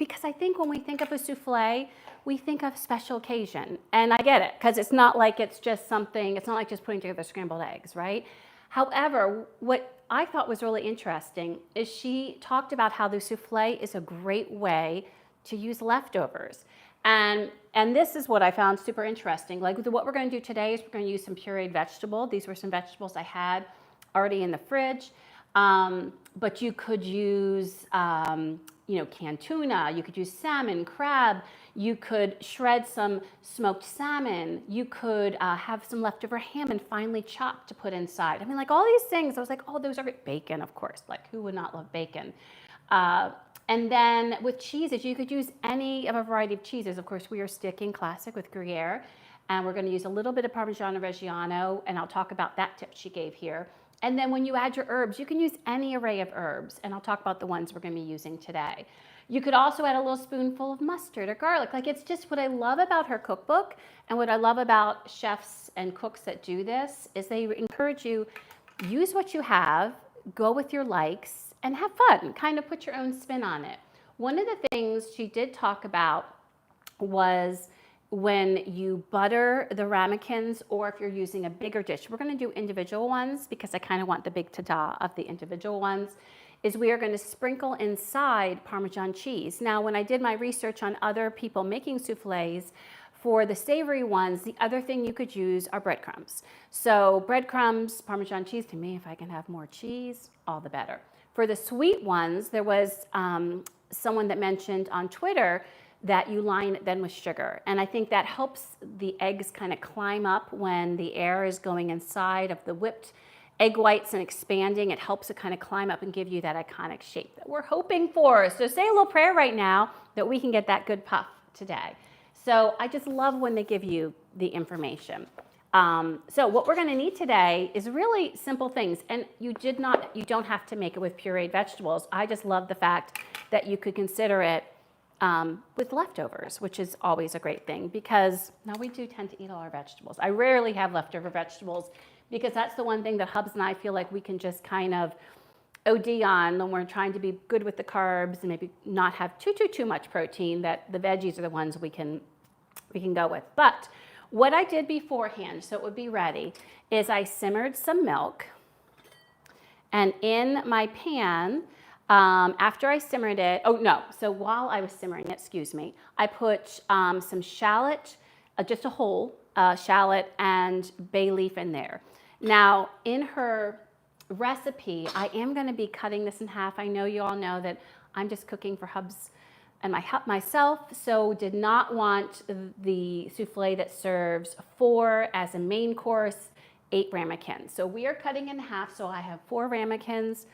because I think when we think of a souffle, we think of special occasion. And I get it, because it's not like it's just something, it's not like just putting together scrambled eggs, right? However, what I thought was really interesting is she talked about how the souffle is a great way to use leftovers. And this is what I found super interesting. Like what we're going to do today is we're going to use some pureed vegetable. These were some vegetables I had already in the fridge. But you could use, canned tuna. You could use salmon, crab. You could shred some smoked salmon. You could have some leftover ham and finely chopped to put inside. I mean, like all these things, I was like, oh, those are great. Bacon, of course. Like who would not love bacon? And then with cheeses, you could use any of a variety of cheeses. Of course, we are sticking classic with Gruyere. And we're going to use a little bit of Parmigiano Reggiano. And I'll talk about that tip she gave here. And then when you add your herbs, you can use any array of herbs. And I'll talk about the ones we're going to be using today. You could also add a little spoonful of mustard or garlic. Like it's just what I love about her cookbook and what I love about chefs and cooks that do this is they encourage you, use what you have, go with your likes, and have fun. Kind of put your own spin on it. One of the things she did talk about was when you butter the ramekins, or if you're using a bigger dish, we're going to do individual ones because I kind of want the big ta-da of the individual ones, is we are going to sprinkle inside Parmesan cheese. Now, when I did my research on other people making soufflés, for the savory ones, the other thing you could use are breadcrumbs. So breadcrumbs, Parmesan cheese, to me, if I can have more cheese, all the better. For the sweet ones, there was someone that mentioned on Twitter that you line it then with sugar. And I think that helps the eggs kind of climb up when the air is going inside of the whipped egg whites and expanding. It helps it kind of climb up and give you that iconic shape that we're hoping for. So say a little prayer right now that we can get that good puff today. So I just love when they give you the information. So what we're gonna need today is really simple things. And you don't have to make it with pureed vegetables. I just love the fact that you could consider it with leftovers, which is always a great thing because now we do tend to eat all our vegetables. I rarely have leftover vegetables because that's the one thing that Hubs and I feel like we can just kind of OD on when we're trying to be good with the carbs and maybe not have too much protein, that the veggies are the ones we can go with. But what I did beforehand, so it would be ready, is I simmered some milk, and in my pan, after I simmered it, so while I was simmering it, excuse me, I put some shallot, just a whole shallot and bay leaf in there. Now, in her recipe, I am going to be cutting this in half. I know you all know that I'm just cooking for Hubs and myself, so did not want the souffle that serves 4 as a main course, 8 ramekins. So we are cutting in half, so I have 4 ramekins.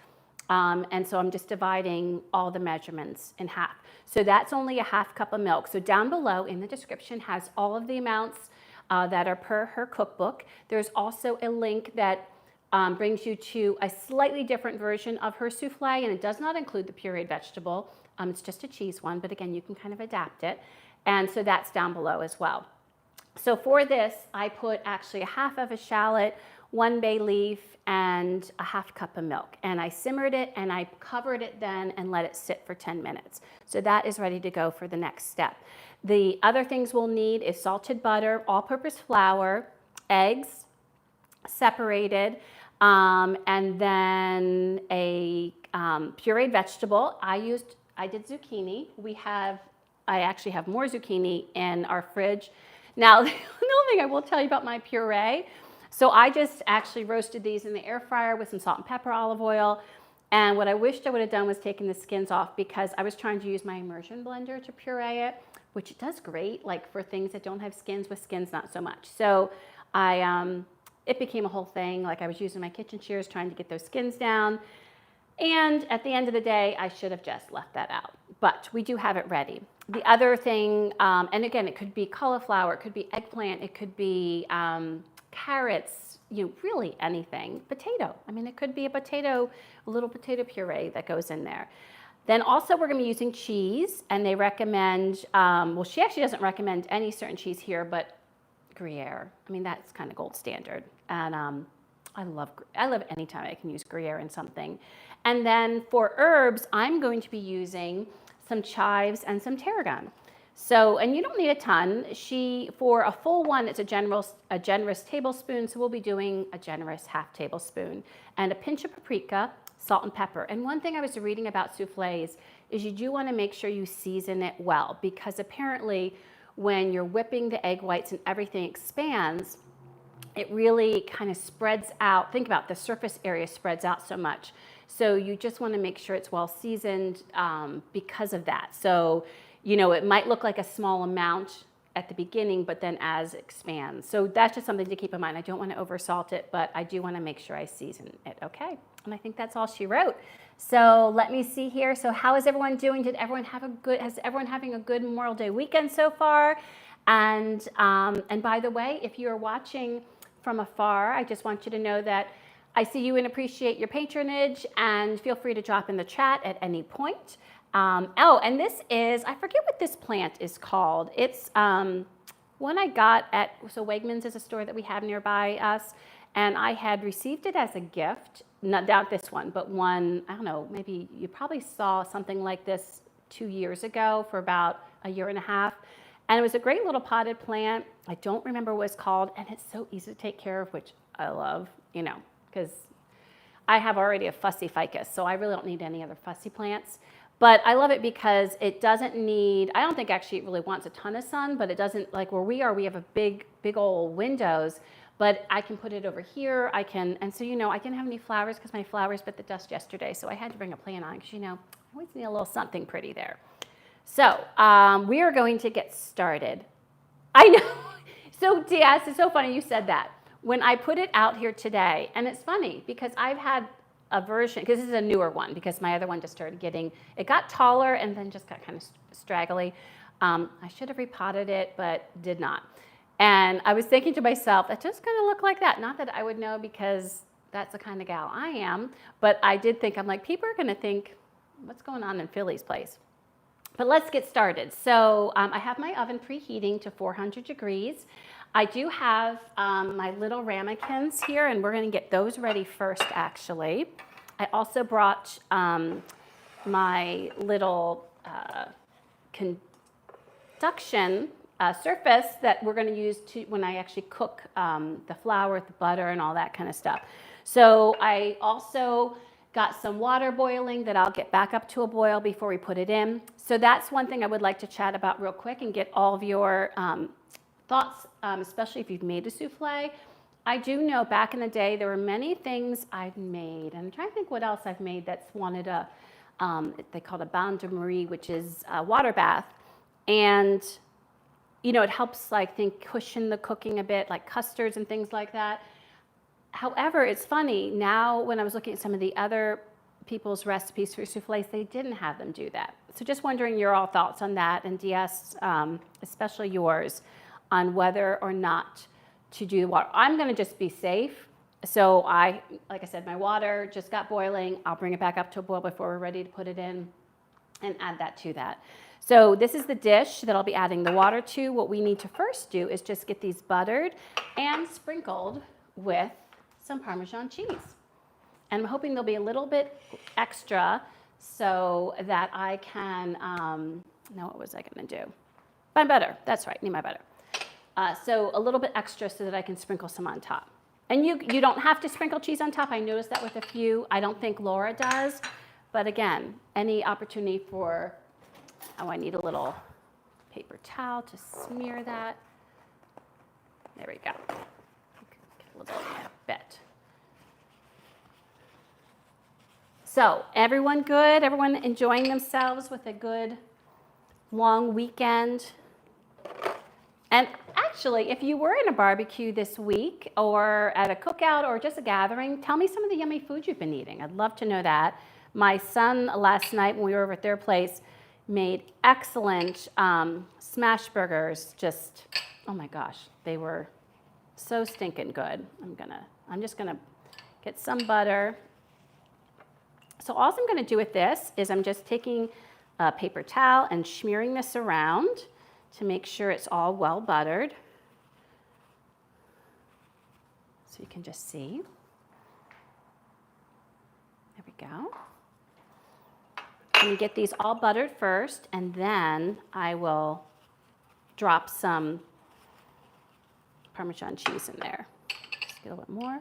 And so I'm just dividing all the measurements in half. So that's only a half cup of milk. So down below in the description has all of the amounts that are per her cookbook. There's also a link that brings you to a slightly different version of her souffle, and it does not include the pureed vegetable. It's just a cheese one, but again, you can kind of adapt it. And so that's down below as well. So for this, I put actually a half of a shallot, 1 bay leaf, and a half cup of milk. And I simmered it and I covered it then and let it sit for 10 minutes. So that is ready to go for the next step. The other things we'll need is salted butter, all-purpose flour, eggs, separated, and then a pureed vegetable. I did zucchini. I actually have more zucchini in our fridge. Now, the only thing I will tell you about my puree, so I just actually roasted these in the air fryer with some salt and pepper, olive oil. And what I wished I would have done was taken the skins off because I was trying to use my immersion blender to puree it, which it does great, like for things that don't have skins, with skins not so much. So it became a whole thing. Like I was using my kitchen shears trying to get those skins down. And at the end of the day, I should have just left that out. But we do have it ready. The other thing, and again, it could be cauliflower, it could be eggplant, it could be carrots, really anything. Potato. I mean, it could be a little potato puree that goes in there. Then also we're going to be using cheese, and they recommend, well, she actually doesn't recommend any certain cheese here, but Gruyere. I mean, that's kind of gold standard. And I love any time I can use Gruyere in something. And then for herbs, I'm going to be using some chives, and some tarragon. So, and you don't need a ton. For a full one, it's a generous tablespoon, so we'll be doing a generous half tablespoon. And a pinch of paprika, salt and pepper. And one thing I was reading about soufflés is you do want to make sure you season it well, because apparently when you're whipping the egg whites and everything expands, it really kind of spreads out. Think about the surface area spreads out so much. So you just want to make sure it's well seasoned because of that. So, you know, it might look like a small amount at the beginning, but then as it expands. So that's just something to keep in mind. I don't want to oversalt it, but I do want to make sure I season it. Okay. And I think that's all she wrote. So let me see here. So how is everyone doing? Is everyone having a good Memorial Day weekend so far? And by the way, if you're watching from afar, I just want you to know that I see you and appreciate your patronage, and feel free to drop in the chat at any point. And this is, I forget what this plant is called. It's one I got at, so Wegmans is a store that we have nearby us, and I had received it as a gift, not this one, but one, I don't know, maybe you probably saw something like this 2 years ago for about a year and a half. And it was a great little potted plant. I don't remember what it's called, and it's so easy to take care of, which I love, you know, because I have already a fussy ficus, so I really don't need any other fussy plants. But I love it because it doesn't need, I don't think actually it really wants a ton of sun, but it doesn't, like where we are, we have a big old windows, but I can put it over here. And so, you know, I didn't have any flowers because my flowers bit the dust yesterday, so I had to bring a plant on because, you know, I always need a little something pretty there. So we are going to get started. I know. So DS, it's so funny you said that. When I put it out here today, and it's funny because I've had a version, because this is a newer one, because my other one just started getting, it got taller and then just got kind of straggly. I should have repotted it, but did not. And I was thinking to myself, that's just going to look like that. Not that I would know, because that's the kind of gal I am, but I did think, I'm like, people are going to think, what's going on in Philly's place? But let's get started. So I have my oven preheating to 400 degrees. I do have my little ramekins here, and we're going to get those ready first, actually. I also brought my little conduction surface that we're going to use when I actually cook the flour with the butter and all that kind of stuff. So I also got some water boiling that I'll get back up to a boil before we put it in. So that's one thing I would like to chat about real quick and get all of your thoughts, especially if you've made a souffle. I do know back in the day there were many things I've made, and I'm trying to think what else I've made that's wanted a, they call it a bain de marie, which is a water bath. And, you know, it helps, like, cushion the cooking a bit, like custards and things like that. However, it's funny, now when I was looking at some of the other people's recipes for soufflés, they didn't have them do that. So just wondering your all thoughts on that, and DS, especially yours, on whether or not to do the water. I'm going to just be safe. So like I said, my water just got boiling. I'll bring it back up to a boil before we're ready to put it in and add that to that. So this is the dish that I'll be adding the water to. What we need to first do is just get these buttered and sprinkled with some Parmesan cheese. And I'm hoping there'll be a little bit extra so that I can, now what was I going to do? My butter, that's right, need my butter. So a little bit extra so that I can sprinkle some on top. And you don't have to sprinkle cheese on top. I noticed that with a few. I don't think Laura does. But again, any opportunity for, oh, I need a little paper towel to smear that. There we go. Get a little bit. So everyone good? Everyone enjoying themselves with a good long weekend? And actually, if you were in a barbecue this week or at a cookout or just a gathering, tell me some of the yummy food you've been eating. I'd love to know that. My son last night when we were over at their place made excellent smash burgers. Just, oh my gosh, they were so stinking good. I'm just gonna get some butter. So all I'm gonna do with this is I'm just taking a paper towel and smearing this around to make sure it's all well buttered. So you can just see. There we go. Let me get these all buttered first, and then I will drop some Parmesan cheese in there. Just get a little bit more.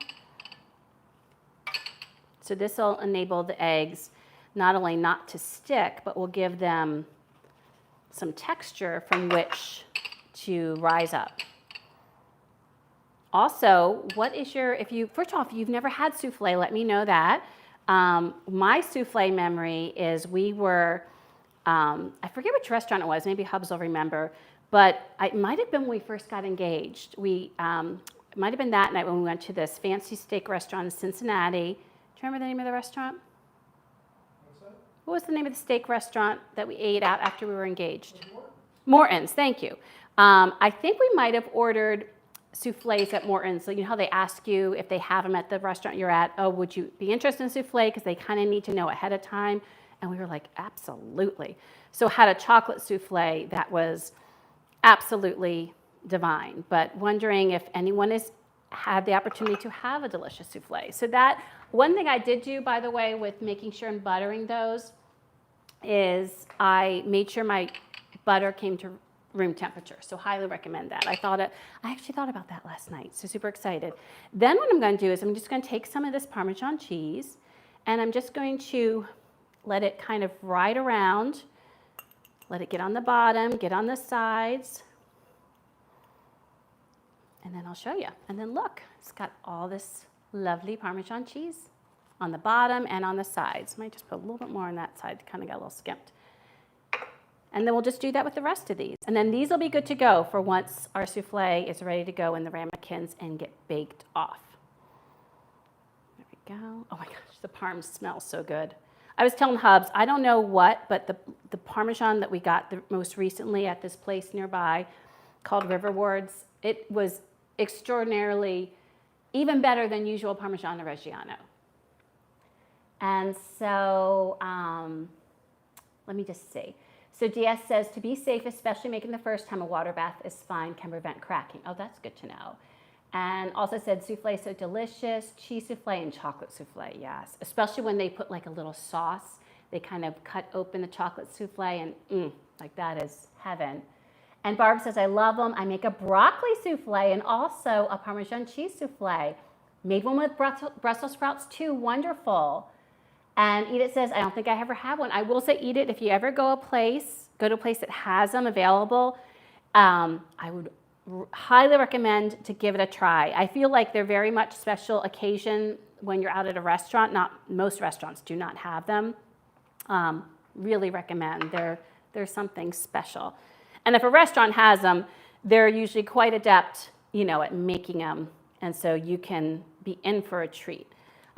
So this will enable the eggs not only not to stick, but will give them some texture from which to rise up. Also, what is your, first of all, if you've never had souffle, let me know that. My souffle memory is we were, I forget which restaurant it was, maybe Hubs will remember, but it might have been when we first got engaged. It might have been that night when we went to this fancy steak restaurant in Cincinnati. Do you remember the name of the restaurant? What's that? What was the name of the steak restaurant that we ate at after we were engaged? Morton's, thank you. I think we might have ordered souffles at Morton's. So you know how they ask you if they have them at the restaurant you're at, oh, would you be interested in souffle? Because they kind of need to know ahead of time. And we were like, absolutely. So had a chocolate souffle that was absolutely divine, but wondering if anyone has had the opportunity to have a delicious souffle. So that, one thing I did do, by the way, with making sure and buttering those is I made sure my butter came to room temperature. So highly recommend that. I actually thought about that last night. So super excited. Then what I'm going to do is I'm just going to take some of this Parmesan cheese and I'm just going to let it kind of ride around. Let it get on the bottom, get on the sides. And then I'll show you. And then look, it's got all this lovely Parmesan cheese on the bottom and on the sides. Might just put a little bit more on that side, kind of got a little skimped. And then we'll just do that with the rest of these. And then these will be good to go for once our souffle is ready to go in the ramekins and get baked off. There we go. Oh my gosh, the parm smells so good. I was telling Hubs, I don't know what, but the Parmesan that we got most recently at this place nearby called Riverwards, it was extraordinarily even better than usual Parmigiano Reggiano. And so let me just see. So DS says, to be safe, especially making the first time, a water bath is fine, can prevent cracking. Oh, that's good to know. And also said, souffle so delicious, cheese souffle and chocolate souffle, yes. Especially when they put like a little sauce. They kind of cut open the chocolate souffle and like that is heaven. And Barb says, I love them. I make a broccoli souffle and also a Parmesan cheese souffle. Made one with Brussels sprouts too, wonderful. And Edith says, I don't think I ever had one. I will say, Edith, if you ever go to a place that has them available, I would highly recommend to give it a try. I feel like they're very much special occasion when you're out at a restaurant. Most restaurants do not have them. Really recommend. They're something special. And if a restaurant has them, they're usually quite adept, at making them. And so you can be in for a treat.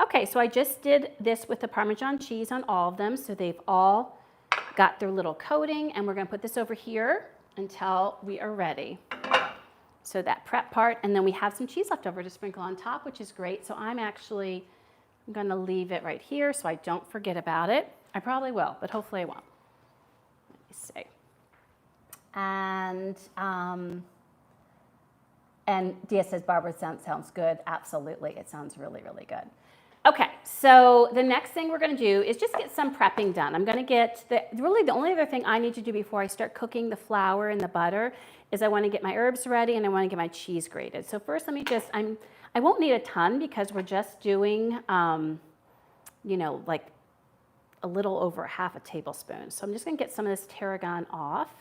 Okay, so I just did this with the Parmesan cheese on all of them. So they've all got their little coating, and we're gonna put this over here until we are ready. So that prep part, and then we have some cheese left over to sprinkle on top, which is great. So I'm gonna leave it right here so I don't forget about it. I probably will, but hopefully I won't. Let me see. And Dia says, Barbara, sounds good. Absolutely, it sounds really, really good. Okay, so the next thing we're going to do is just get some prepping done. I'm going to get really the only other thing I need to do before I start cooking the flour and the butter is I want to get my herbs ready and I want to get my cheese grated. So first let me just, I won't need a ton because we're just doing, like a little over half a tablespoon. So I'm just going to get some of this tarragon off.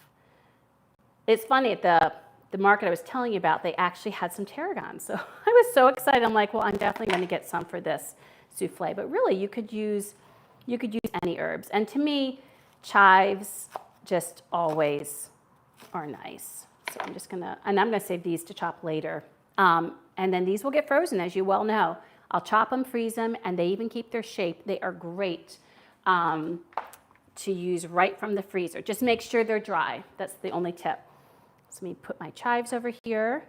It's funny, at the market I was telling you about, they actually had some tarragon. So I was so excited. I'm like, well, I'm definitely going to get some for this souffle. But really, you could use any herbs. And to me, chives just always are nice. So I'm just gonna save these to chop later. And then these will get frozen, as you well know. I'll chop them, freeze them, and they even keep their shape. They are great to use right from the freezer. Just make sure they're dry. That's the only tip. So let me put my chives over here.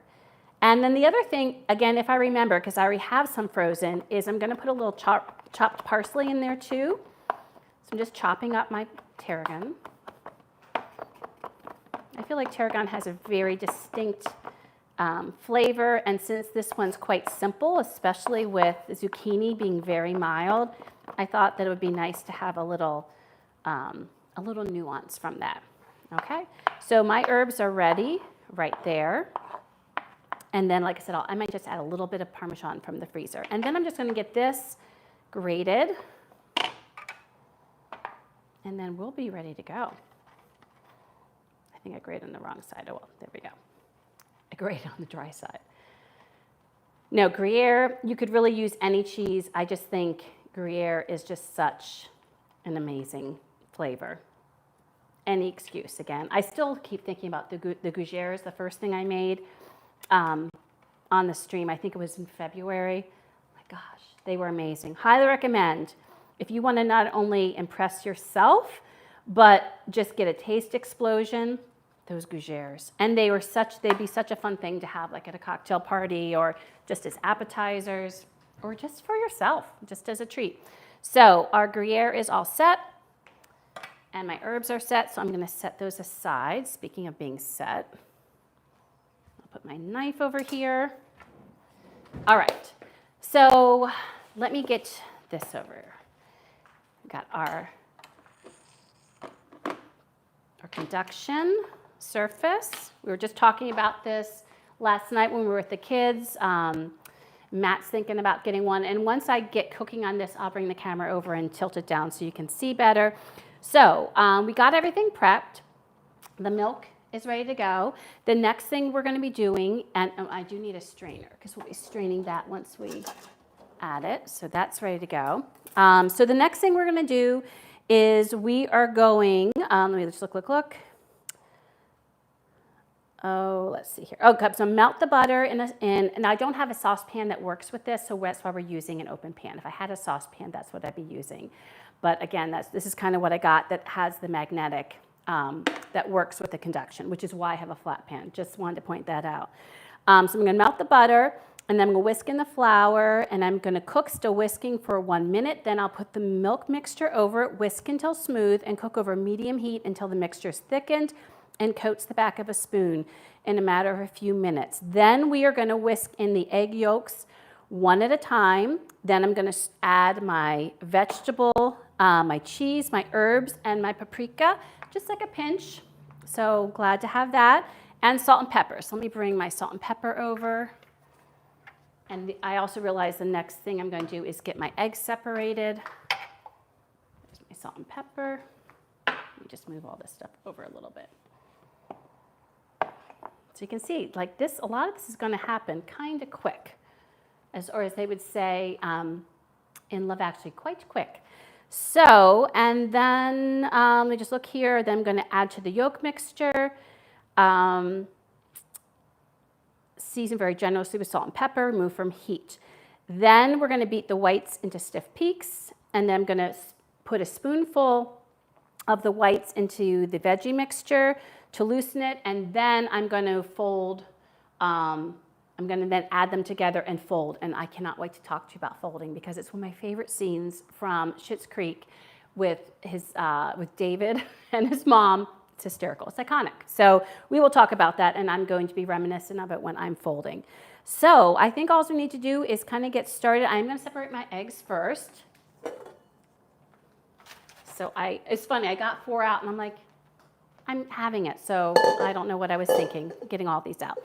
And then the other thing, again, if I remember, because I already have some frozen, is I'm going to put a little chopped parsley in there too. So I'm just chopping up my tarragon. I feel like tarragon has a very distinct flavor, and since this one's quite simple, especially with zucchini being very mild, I thought that it would be nice to have a little a little nuance from that. Okay, so my herbs are ready right there. And then, like I said, I might just add a little bit of Parmesan from the freezer. And then I'm just going to get this grated. And then we'll be ready to go. I think I grated on the wrong side. Oh, well, there we go. I grated on the dry side. No, Gruyere, you could really use any cheese. I just think Gruyere is just such an amazing flavor. Any excuse, again. I still keep thinking about the gougères, the first thing I made on the stream. I think it was in February. Oh my gosh, they were amazing. Highly recommend. If you want to not only impress yourself, but just get a taste explosion, those gougères. And they'd be such a fun thing to have like at a cocktail party or just as appetizers or just for yourself, just as a treat. So our Gruyere is all set and my herbs are set. So I'm going to set those aside. Speaking of being set, I'll put my knife over here. All right. So let me get this over. Got our conduction surface. We were just talking about this last night when we were with the kids. Matt's thinking about getting one. And once I get cooking on this, I'll bring the camera over and tilt it down so you can see better. So we got everything prepped. The milk is ready to go. The next thing we're going to be doing, and I do need a strainer because we'll be straining that once we add it. So that's ready to go. So the next thing we're going to do is we are going, let me just look. Oh, let's see here. Oh, so melt the butter and I don't have a saucepan that works with this, so that's why we're using an open pan. If I had a saucepan, that's what I'd be using. But again, this is kind of what I got that has the magnetic that works with the conduction, which is why I have a flat pan. Just wanted to point that out. So I'm going to melt the butter. And then I'm going to whisk in the flour, and I'm going to cook, still whisking for 1 minute. Then I'll put the milk mixture over it, whisk until smooth, and cook over medium heat until the mixture is thickened and coats the back of a spoon in a matter of a few minutes. Then we are going to whisk in the egg yolks one at a time. Then I'm going to add my vegetable, my cheese, my herbs, and my paprika, just like a pinch. So glad to have that. And salt and pepper. So let me bring my salt and pepper over. And I also realized the next thing I'm going to do is get my eggs separated. There's my salt and pepper. Let me just move all this stuff over a little bit. So you can see, like this, a lot of this is going to happen kind of quick, or as they would say in Love Actually, quite quick. So, and then let me just look here. Then I'm going to add to the yolk mixture. Season very generously with salt and pepper, remove from heat. Then we're going to beat the whites into stiff peaks, and then I'm going to put a spoonful of the whites into the veggie mixture to loosen it, and then I'm going to fold, I'm going to then add them together and fold, and I cannot wait to talk to you about folding because it's one of my favorite scenes from Schitt's Creek with David and his mom. It's hysterical. It's iconic. So we will talk about that, and I'm going to be reminiscent of it when I'm folding. So I think all we need to do is kind of get started. I'm going to separate my eggs first. So it's funny, I got 4 out, and I'm like, I'm having it. So I don't know what I was thinking, getting all these out.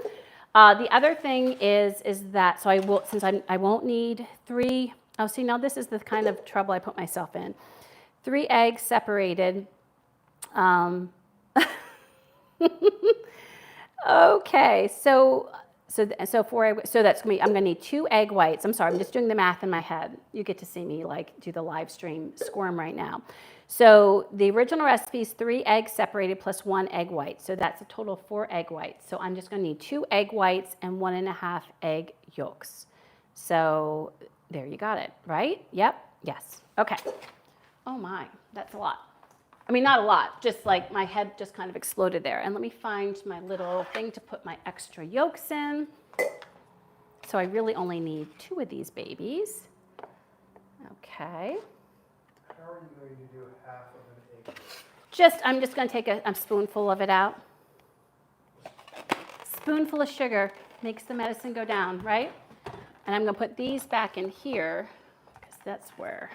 The other thing is that, so I will, since I won't need 3, oh, see, now this is the kind of trouble I put myself in. 3 eggs separated. Okay, so that's gonna be, I'm gonna need 2 egg whites. I'm sorry, I'm just doing the math in my head. You get to see me like do the live stream squirm right now. So the original recipe is 3 eggs separated plus 1 egg white. So that's a total of 4 egg whites. So I'm just gonna need 2 egg whites and 1.5 egg yolks. So there you got it, right? Yep, yes, okay. Oh my, that's a lot. I mean, not a lot, just like my head just kind of exploded there. And let me find my little thing to put my extra yolks in. So I really only need 2 of these babies. Okay. How are you going to do half of an egg? I'm just going to take a spoonful of it out. Spoonful of sugar makes the medicine go down, right? And I'm going to put these back in here because that's where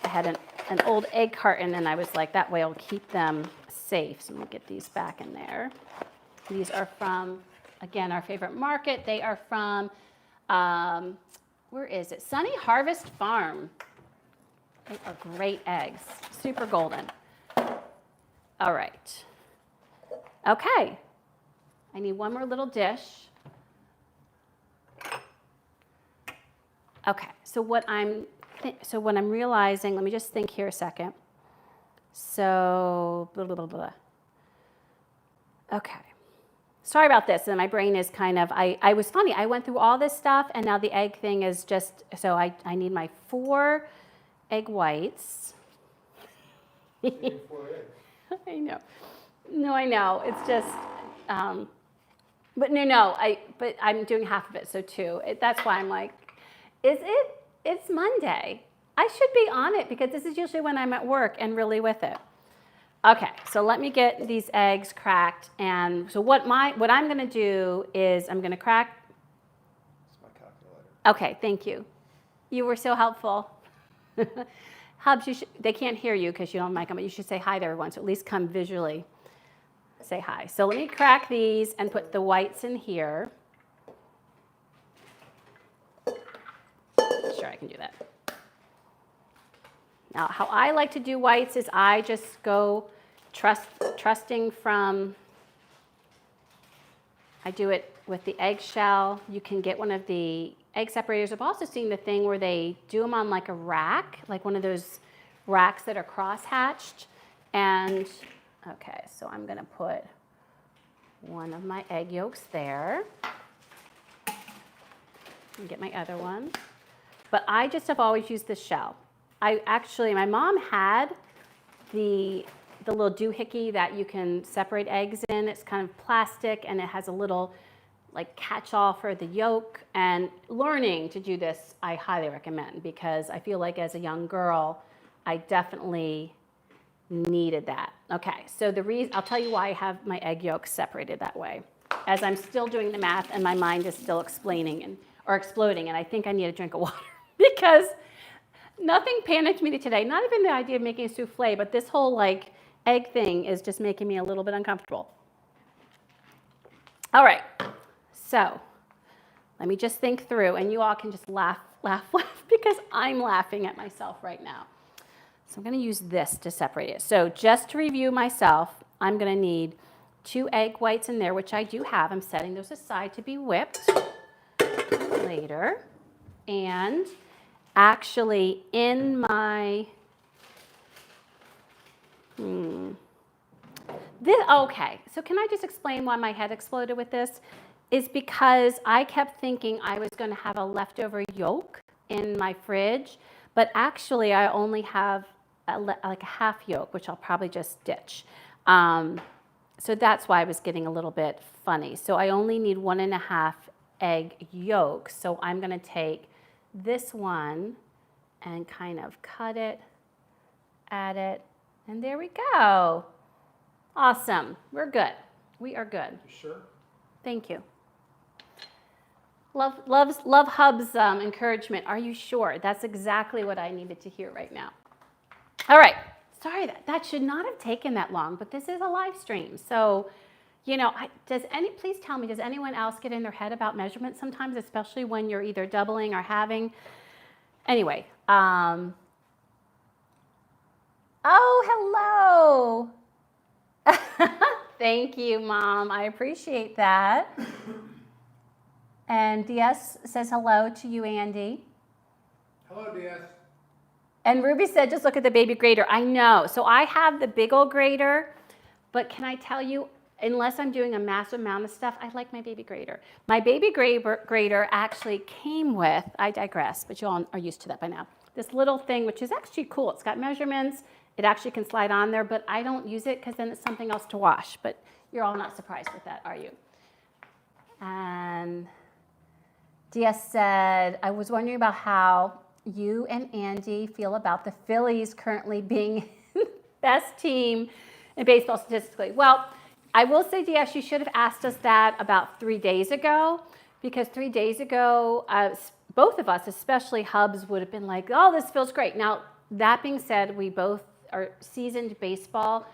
I had an old egg carton, and I was like, that way I'll keep them safe. So let me get these back in there. These are from, again, our favorite market. They are from, where is it? Sunny Harvest Farm. They are great eggs, super golden. All right. Okay. I need one more little dish. Okay, so what I'm realizing, let me just think here a second. So, blah, blah, blah, blah. Okay. Sorry about this, and my brain is kind of, I was funny, I went through all this stuff, and now the egg thing is just, so I need my 4 egg whites. You need 4 eggs. I know. No, I know, it's just, but but I'm doing half of it, so 2. That's why I'm like, it's Monday. I should be on it because this is usually when I'm at work and really with it. Okay, so let me get these eggs cracked. And so what I'm going to do is I'm going to crack. It's my calculator. Okay, thank you. You were so helpful. Hubs, they can't hear you because you don't have a mic on, but you should say hi to everyone. So at least come visually say hi. So let me crack these and put the whites in here. Sure, I can do that. Now, how I like to do whites is I just go trusting from, I do it with the eggshell. You can get one of the egg separators. I've also seen the thing where they do them on like a rack, like one of those racks that are cross-hatched. And, okay, so I'm going to put one of my egg yolks there. And get my other one. But I just have always used the shell. My mom had the little doohickey that you can separate eggs in. It's kind of plastic and it has a little like catch-all for the yolk. And learning to do this, I highly recommend because I feel like as a young girl, I definitely needed that. Okay, so I'll tell you why I have my egg yolks separated that way. As I'm still doing the math and my mind is still exploding, and I think I need a drink of water because nothing panicked me today. Not even the idea of making a souffle, but this whole like egg thing is just making me a little bit uncomfortable. All right, so let me just think through, and you all can just laugh because I'm laughing at myself right now. So I'm going to use this to separate it. So just to review myself, I'm going to need 2 egg whites in there, which I do have. I'm setting those aside to be whipped later. And actually in my, okay, so can I just explain why my head exploded with this? Is because I kept thinking I was going to have a leftover yolk in my fridge, but actually I only have like a half yolk, which I'll probably just ditch. So that's why I was getting a little bit funny. So I only need 1.5 egg yolks. So I'm going to take this one and kind of cut it, add it, and there we go. Awesome. We're good. We are good. You sure? Thank you. Love Hub's encouragement. Are you sure? That's exactly what I needed to hear right now. All right. Sorry, that should not have taken that long, but this is a live stream. So, you know, please tell me, does anyone else get in their head about measurements sometimes, especially when you're either doubling or halving? Anyway. Oh, hello. Thank you, Mom. I appreciate that. And DS says hello to you, Andy. Hello, DS. And Ruby said, just look at the baby grater. I know. So I have the big old grater, but can I tell you, unless I'm doing a massive amount of stuff, I like my baby grater. My baby grater actually came with, I digress, but you all are used to that by now, this little thing, which is actually cool. It's got measurements. It actually can slide on there, but I don't use it because then it's something else to wash. But you're all not surprised with that, are you? And DS said, I was wondering about how you and Andy feel about the Phillies currently being the best team in baseball statistically. Well, I will say, DS, you should have asked us that about 3 days ago, because 3 days ago, both of us, especially Hubs, would have been like, oh, this feels great. Now, that being said, we both are seasoned baseball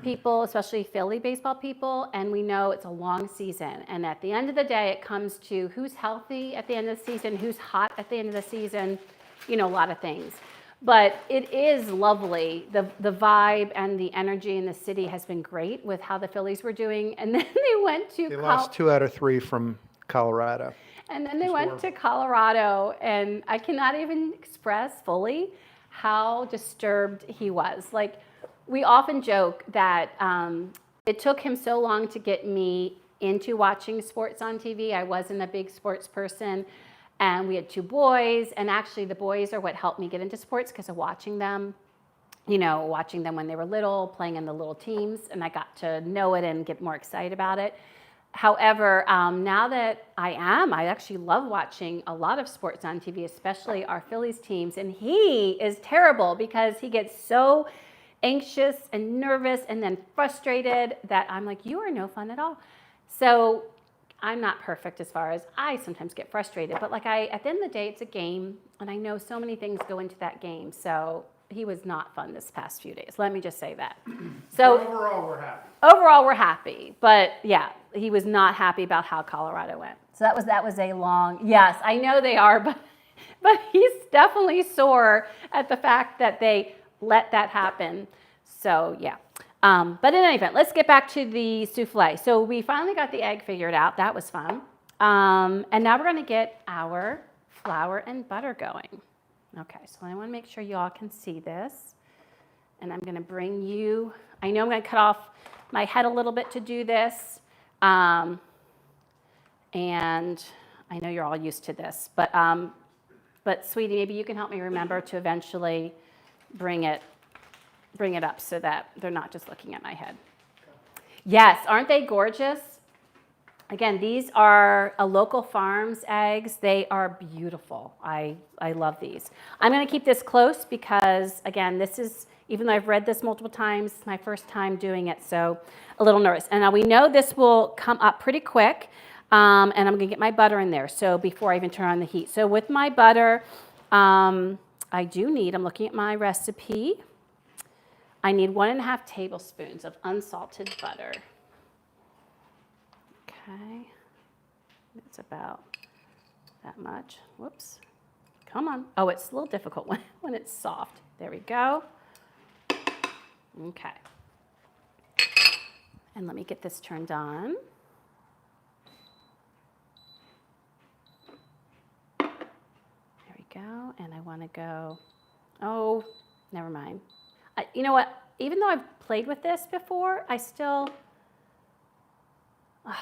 people, especially Philly baseball people, and we know it's a long season. And at the end of the day, it comes to who's healthy at the end of the season, who's hot at the end of the season, a lot of things. But it is lovely. The vibe and the energy in the city has been great with how the Phillies were doing. And then they went to They lost 2 out of 3 from Colorado. And then they went to Colorado, and I cannot even express fully how disturbed he was. Like, we often joke that it took him so long to get me into watching sports on TV. I wasn't a big sports person, and we had 2 boys, and actually the boys are what helped me get into sports because of watching them, watching them when they were little, playing in the little teams, and I got to know it and get more excited about it. However, now that I actually love watching a lot of sports on TV, especially our Phillies teams. And he is terrible because he gets so anxious and nervous and then frustrated that I'm like, you are no fun at all. So I'm not perfect as far as I sometimes get frustrated. But at the end of the day, it's a game. And I know so many things go into that game. So he was not fun this past few days. Let me just say that. So overall, we're happy. Overall, we're happy. But yeah, he was not happy about how Colorado went. So that was a long, yes, I know they are, but he's definitely sore at the fact that they let that happen. So yeah. But in any event, let's get back to the souffle. So we finally got the egg figured out. That was fun. And now we're going to get our flour and butter going. Okay, so I want to make sure you all can see this. And I'm going to bring you, I know I'm going to cut off my head a little bit to do this. And I know you're all used to this. But sweetie, maybe you can help me remember to eventually bring it up so that they're not just looking at my head. Yes, aren't they gorgeous? Again, these are a local farm's eggs. They are beautiful. I love these. I'm going to keep this close because, again, this is, even though I've read this multiple times, it's my first time doing it, so a little nervous. And now we know this will come up pretty quick, and I'm going to get my butter in there, so before I even turn on the heat. So with my butter, I do need, I'm looking at my recipe, I need 1.5 tablespoons of unsalted butter. Okay, it's about that much. Whoops, come on. Oh, it's a little difficult when it's soft. There we go. Okay, and let me get this turned on. There we go, and I want to go, oh, never mind. You know what, even though I've played with this before, I still, oh,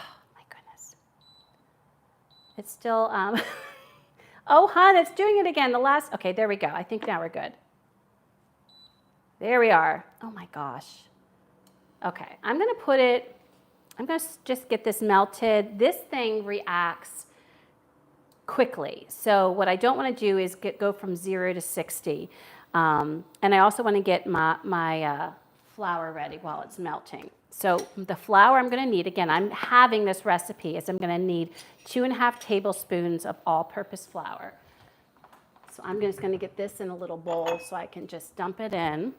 it's still, oh, hon, it's doing it again. Okay, there we go. I think now we're good. There we are. Oh my gosh. Okay, I'm going to just get this melted. This thing reacts quickly. So what I don't want to do is go from 0 to 60. And I also want to get my flour ready while it's melting. So the flour I'm going to need, again, I'm having this recipe, is I'm going to need 2.5 tablespoons of all-purpose flour. So I'm just going to get this in a little bowl so I can just dump it in.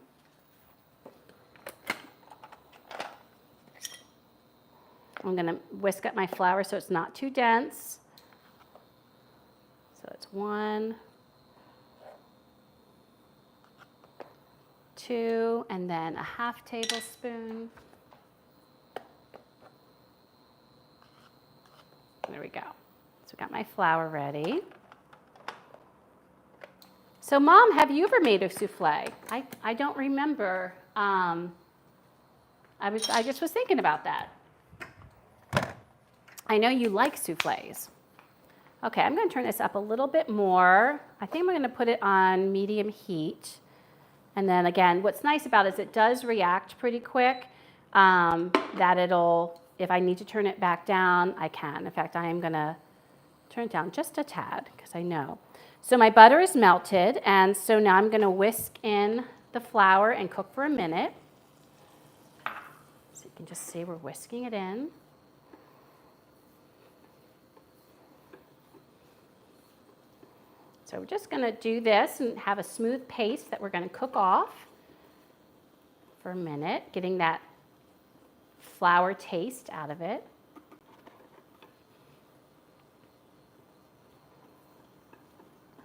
I'm going to whisk up my flour so it's not too dense. So it's 1, 2, and then 1/2 tablespoon. There we go. So we got my flour ready. So Mom, have you ever made a souffle? I don't remember. I just was thinking about that. I know you like souffles. Okay, I'm going to turn this up a little bit more. I think I'm going to put it on medium heat. And then again, what's nice about it is it does react pretty quick. That it'll, if I need to turn it back down, I can. In fact, I am going to turn it down just a tad because I know. So my butter is melted, and so now I'm going to whisk in the flour and cook for a minute. So you can just see we're whisking it in. So we're just going to do this and have a smooth paste that we're going to cook off for a minute, getting that flour taste out of it.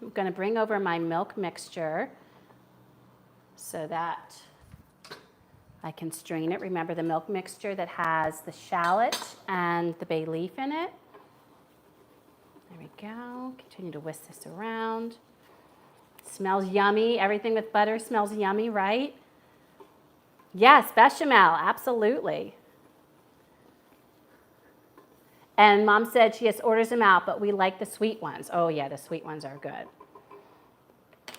I'm going to bring over my milk mixture so that I can strain it. Remember the milk mixture that has the shallot and the bay leaf in it. There we go. Continue to whisk this around. Smells yummy. Everything with butter smells yummy, right? Yes, bechamel, absolutely. And Mom said she just orders them out, but we like the sweet ones. Oh yeah, the sweet ones are good.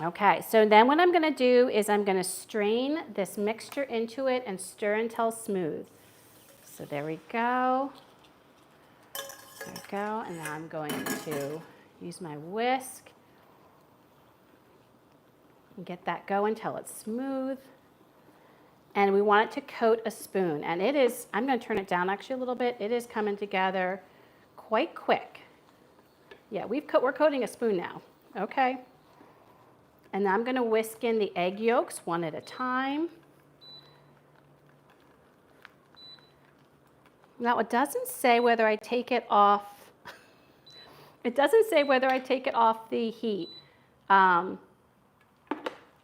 Okay, so then what I'm going to do is I'm going to strain this mixture into it and stir until smooth. So there we go. There we go. And now I'm going to use my whisk and get that going until it's smooth. And we want it to coat a spoon. And it is, I'm going to turn it down actually a little bit. It is coming together quite quick. Yeah, we're coating a spoon now. Okay. And then I'm going to whisk in the egg yolks one at a time. Now it doesn't say whether I take it off. It doesn't say whether I take it off the heat. I'm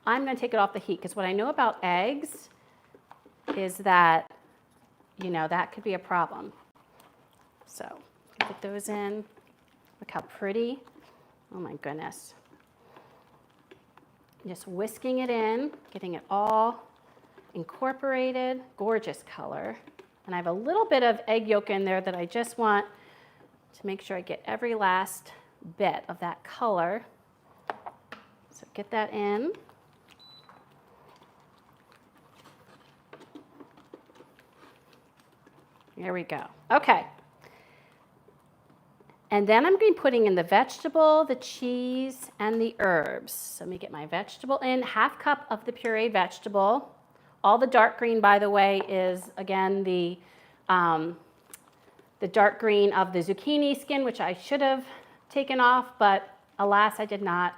going to take it off the heat because what I know about eggs is that, you know, that could be a problem. So put those in. Look how pretty. Oh my goodness. Just whisking it in, getting it all incorporated. Gorgeous color. And I have a little bit of egg yolk in there that I just want to make sure I get every last bit of that color. So get that in. There we go. Okay. And then I'm going to be putting in the vegetable, the cheese, and the herbs. So let me get my vegetable in. 1/2 cup of the pureed vegetable. All the dark green, by the way, is, again, the dark green of the zucchini skin, which I should have taken off, but alas, I did not.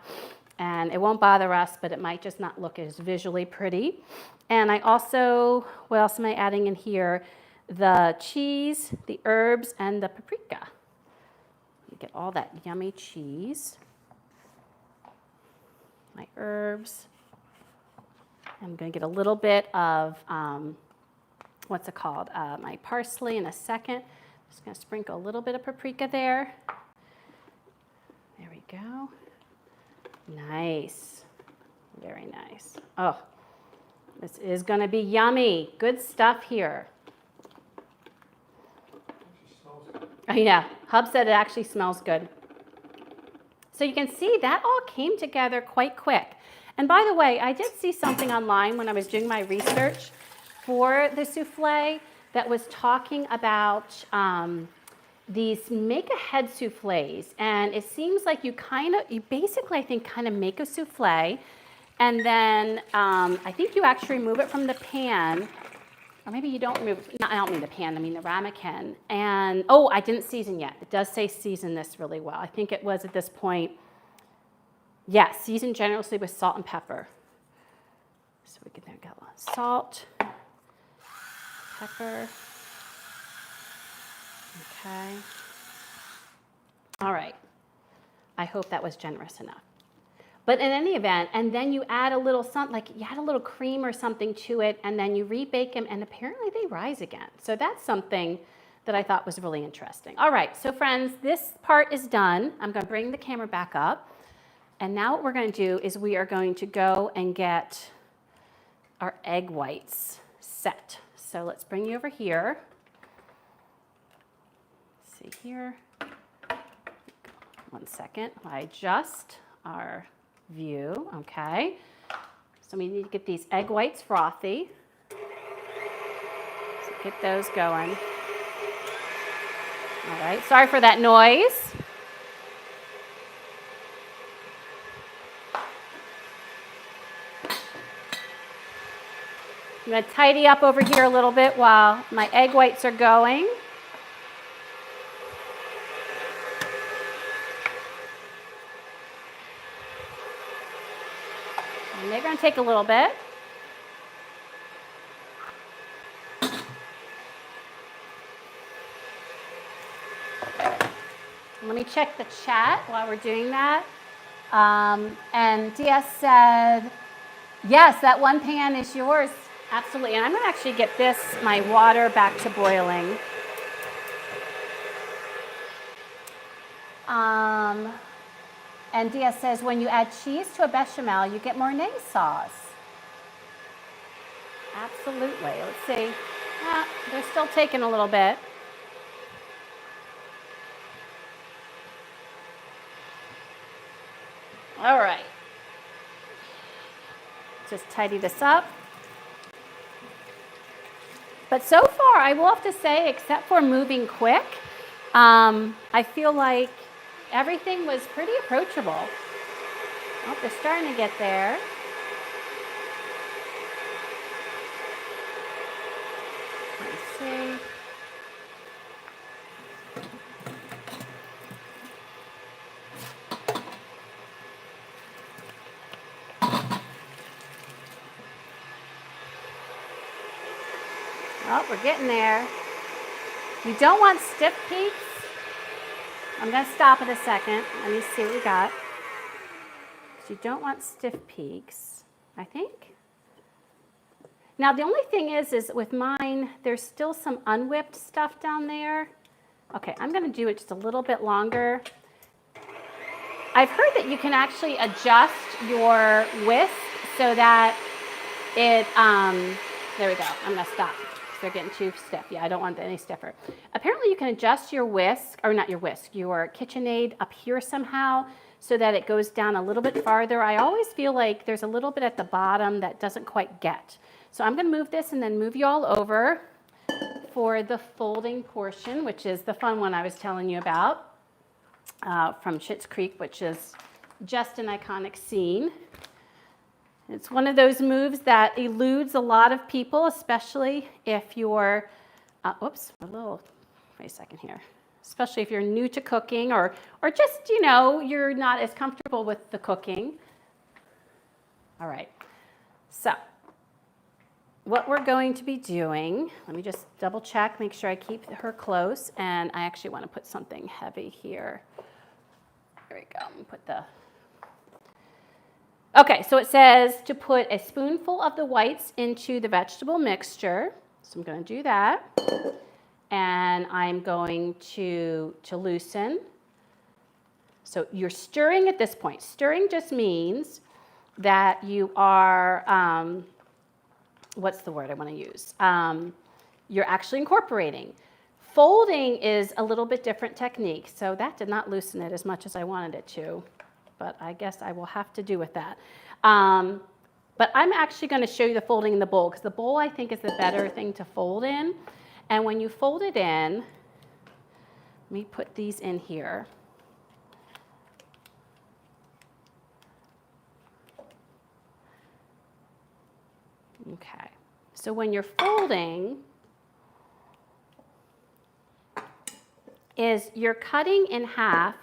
And it won't bother us, but it might just not look as visually pretty. And I also, what else am I adding in here? The cheese, the herbs, and the paprika. You get all that yummy cheese. My herbs. I'm going to get a little bit of, what's it called? My parsley in a second. Just going to sprinkle a little bit of paprika there. There we go. Nice. Very nice. Oh, this is going to be yummy. Good stuff here. Oh, yeah, Hub said it actually smells good. So you can see that all came together quite quick. And by the way, I did see something online when I was doing my research for the souffle that was talking about these make-ahead souffles. And it seems like you basically, I think, kind of make a souffle. And then I think you actually remove it from the pan. Or maybe you don't remove, no, I don't mean the pan, I mean the ramekin. And, oh, I didn't season yet. It does say season this really well. I think it was at this point, yes, season generously with salt and pepper. So we can then go salt, pepper. Okay. All right. I hope that was generous enough. But in any event, and then you add a little something, like you add a little cream or something to it, and then you rebake them, and apparently they rise again. So that's something that I thought was really interesting. All right, so friends, this part is done. I'm going to bring the camera back up. And now what we're going to do is we are going to go and get our egg whites set. So let's bring you over here. Let's see here. 1 second. I adjust our view, okay. So we need to get these egg whites frothy. So get those going. All right, sorry for that noise. I'm going to tidy up over here a little bit while my egg whites are going. And they're going to take a little bit. Let me check the chat while we're doing that. And DS said, yes, that one pan is yours. Absolutely. And I'm going to actually get my water back to boiling. And DS says, when you add cheese to a bechamel, you get Mornay sauce. Absolutely. Let's see. They're still taking a little bit. All right. Just tidy this up. But so far, I will have to say, except for moving quick, I feel like everything was pretty approachable. Oh, they're starting to get there. Let's see. Oh, we're getting there. You don't want stiff peaks. I'm going to stop it a second. Let me see what we got. So you don't want stiff peaks, I think. Now, the only thing is with mine, there's still some unwhipped stuff down there. Okay, I'm going to do it just a little bit longer. I've heard that you can actually adjust your whisk so that it, there we go. I'm going to stop. They're getting too stiff. Yeah, I don't want it any stiffer. Apparently you can adjust your whisk, or not your whisk, your KitchenAid up here somehow so that it goes down a little bit farther. I always feel like there's a little bit at the bottom that doesn't quite get. So I'm going to move this and then move you all over for the folding portion, which is the fun one I was telling you about from Schitt's Creek, which is just an iconic scene. It's one of those moves that eludes a lot of people, especially if you're, wait a second here. Especially if you're new to cooking or just, you're not as comfortable with the cooking. All right, so what we're going to be doing, let me just double check, make sure I keep her close, and I actually want to put something heavy here. There we go, I'm going to put the... Okay, so it says to put a spoonful of the whites into the vegetable mixture. So I'm going to do that. And I'm going to loosen. So you're stirring at this point. Stirring just means that you are, what's the word I want to use? You're actually incorporating. Folding is a little bit different technique. So that did not loosen it as much as I wanted it to. But I guess I will have to do with that. But I'm actually going to show you the folding in the bowl, because the bowl, I think, is the better thing to fold in. And when you fold it in, let me put these in here. Okay. So when you're folding, you're cutting in half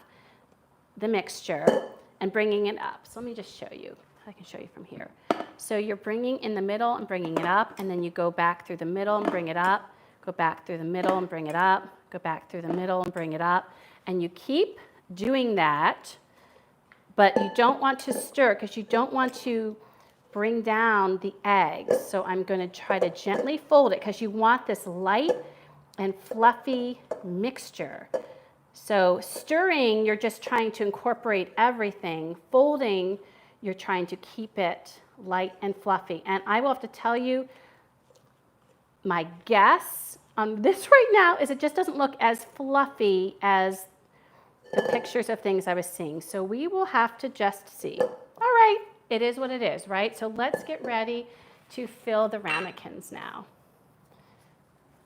the mixture and bringing it up. So let me just show you. I can show you from here. So you're bringing in the middle and bringing it up, and then you go back through the middle and bring it up, go back through the middle and bring it up, go back through the middle and bring it up. And you keep doing that, but you don't want to stir because you don't want to bring down the eggs. So I'm going to try to gently fold it because you want this light and fluffy mixture. So stirring, you're just trying to incorporate everything. Folding, you're trying to keep it light and fluffy. And I will have to tell you, my guess on this right now is it just doesn't look as fluffy as the pictures of things I was seeing. So we will have to just see. All right, it is what it is, right? So let's get ready to fill the ramekins now.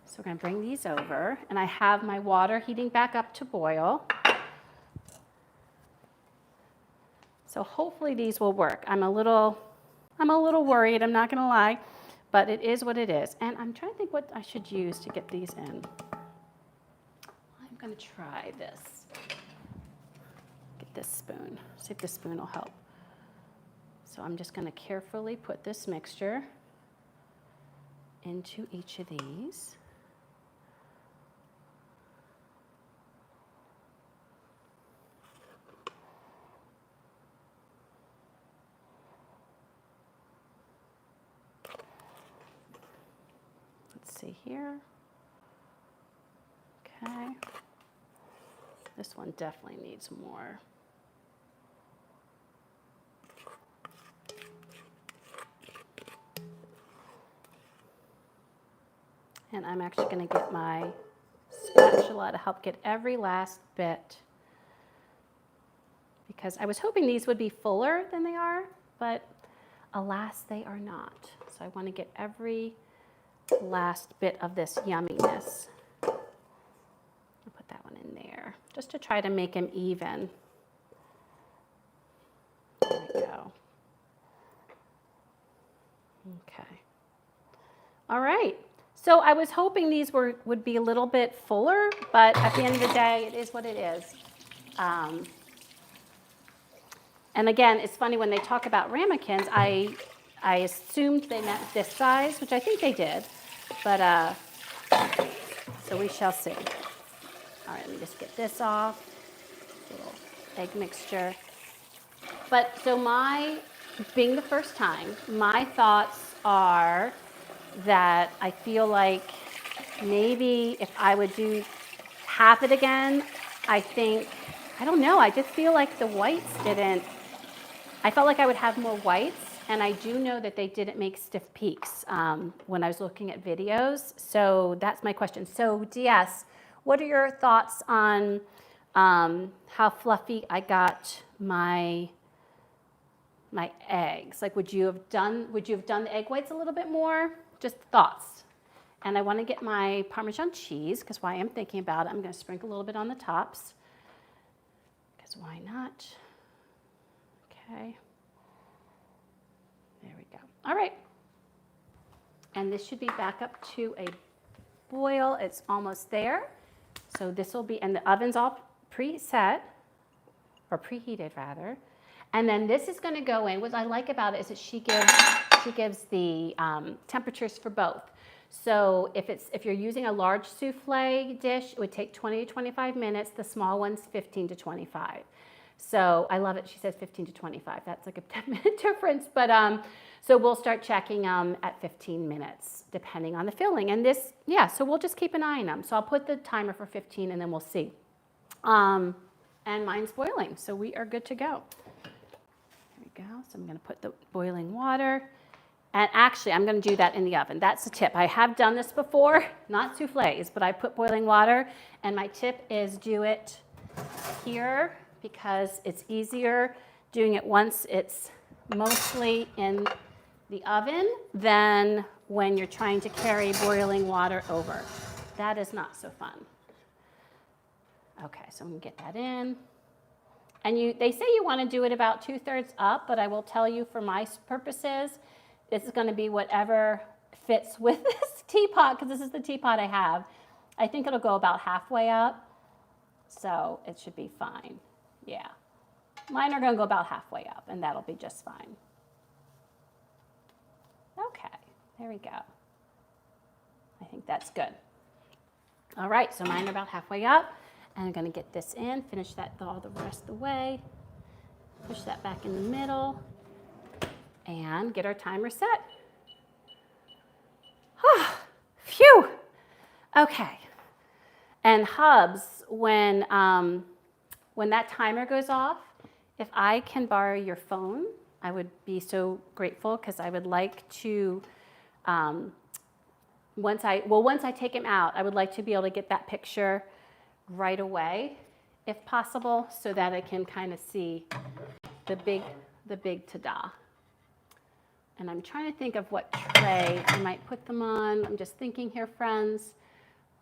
So we're going to bring these over, and I have my water heating back up to boil. So hopefully these will work. I'm a little worried, I'm not going to lie, but it is what it is. And I'm trying to think what I should use to get these in. I'm going to try this. Get this spoon. See if this spoon will help. So So I'm just going to carefully put this mixture into each of these. Let's see here. Okay. This one definitely needs more. And I'm actually going to get my spatula to help get every last bit, because I was hoping these would be fuller than they are, but alas, they are not. So I want to get every last bit of this yumminess. I'll put that one in there, just to try to make them even. There we go. Okay. All right. So I was hoping these would be a little bit fuller, but at the end of the day, it is what it is. And again, it's funny when they talk about ramekins, I assumed they meant this size, which I think they did, but so we shall see. All right, let me just get this off. Little egg mixture. But so being the first time, my thoughts are that I feel like maybe if I would do half it again, I don't know, I just feel like the whites I felt like I would have more whites, and I do know that they didn't make stiff peaks when I was looking at videos, so that's my question. So DS, what are your thoughts on how fluffy I got my eggs? Like, would you have done the egg whites a little bit more? Just thoughts. And I want to get my Parmesan cheese, because while I'm thinking about it, I'm going to sprinkle a little bit on the tops, because why not? Okay. There we go. All right. And this should be back up to a boil. It's almost there. So this will be, and the oven's all preset, or preheated rather. And then this is going to go in. What I like about it is that she gives the temperatures for both. So if you're using a large souffle dish, it would take 20 to 25 minutes. The small one's 15 to 25. So I love it. She says 15 to 25. That's like a 10-minute difference. But so we'll start checking at 15 minutes, depending on the filling. And this, yeah, so we'll just keep an eye on them. So I'll put the timer for 15, and then we'll see. And mine's boiling, so we are good to go. There we go. So I'm going to put the boiling water. And actually, I'm going to do that in the oven. That's the tip. I have done this before, not soufflés, but I put boiling water. And my tip is do it here, because it's easier doing it once it's mostly in the oven than when you're trying to carry boiling water over. That is not so fun. Okay, so I'm going to get that in. And they say you want to do it about 2/3 up, but I will tell you for my purposes, this is going to be whatever fits with this teapot, because this is the teapot I have. I think it'll go about halfway up, so it should be fine. Yeah. Mine are going to go about halfway up, and that'll be just fine. Okay, there we go. I think that's good. All right, so mine are about halfway up, and I'm going to get this in, finish that all the rest of the way, push that back in the middle, and get our timer set. Phew. Okay. And hubs, when that timer goes off, if I can borrow your phone, I would be so grateful, because I would like to, once I take him out, I would like to be able to get that picture right away, if possible, so that I can kind of see the big ta-da. And I'm trying to think of what tray I might put them on. I'm just thinking here, friends.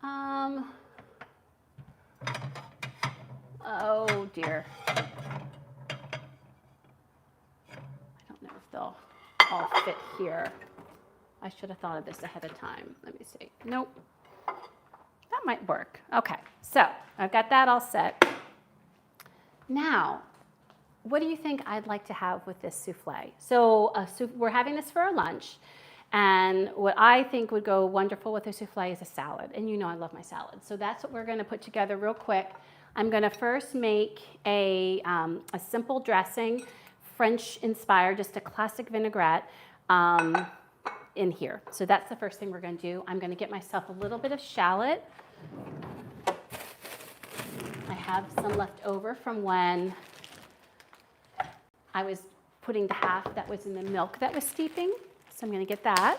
Oh dear. I don't know if they'll all fit here. I should have thought of this ahead of time. Let me see. Nope. That might work. Okay, so I've got that all set. Now, what do you think I'd like to have with this souffle? So we're having this for our lunch. And what I think would go wonderful with a souffle is a salad. And you know I love my salad. So that's what we're going to put together real quick. I'm going to first make a simple dressing, French inspired, just a classic vinaigrette in here. So that's the first thing we're going to do. I'm going to get myself a little bit of shallot. I have some left over from when I was putting the half that was in the milk that was steeping. So I'm going to get that.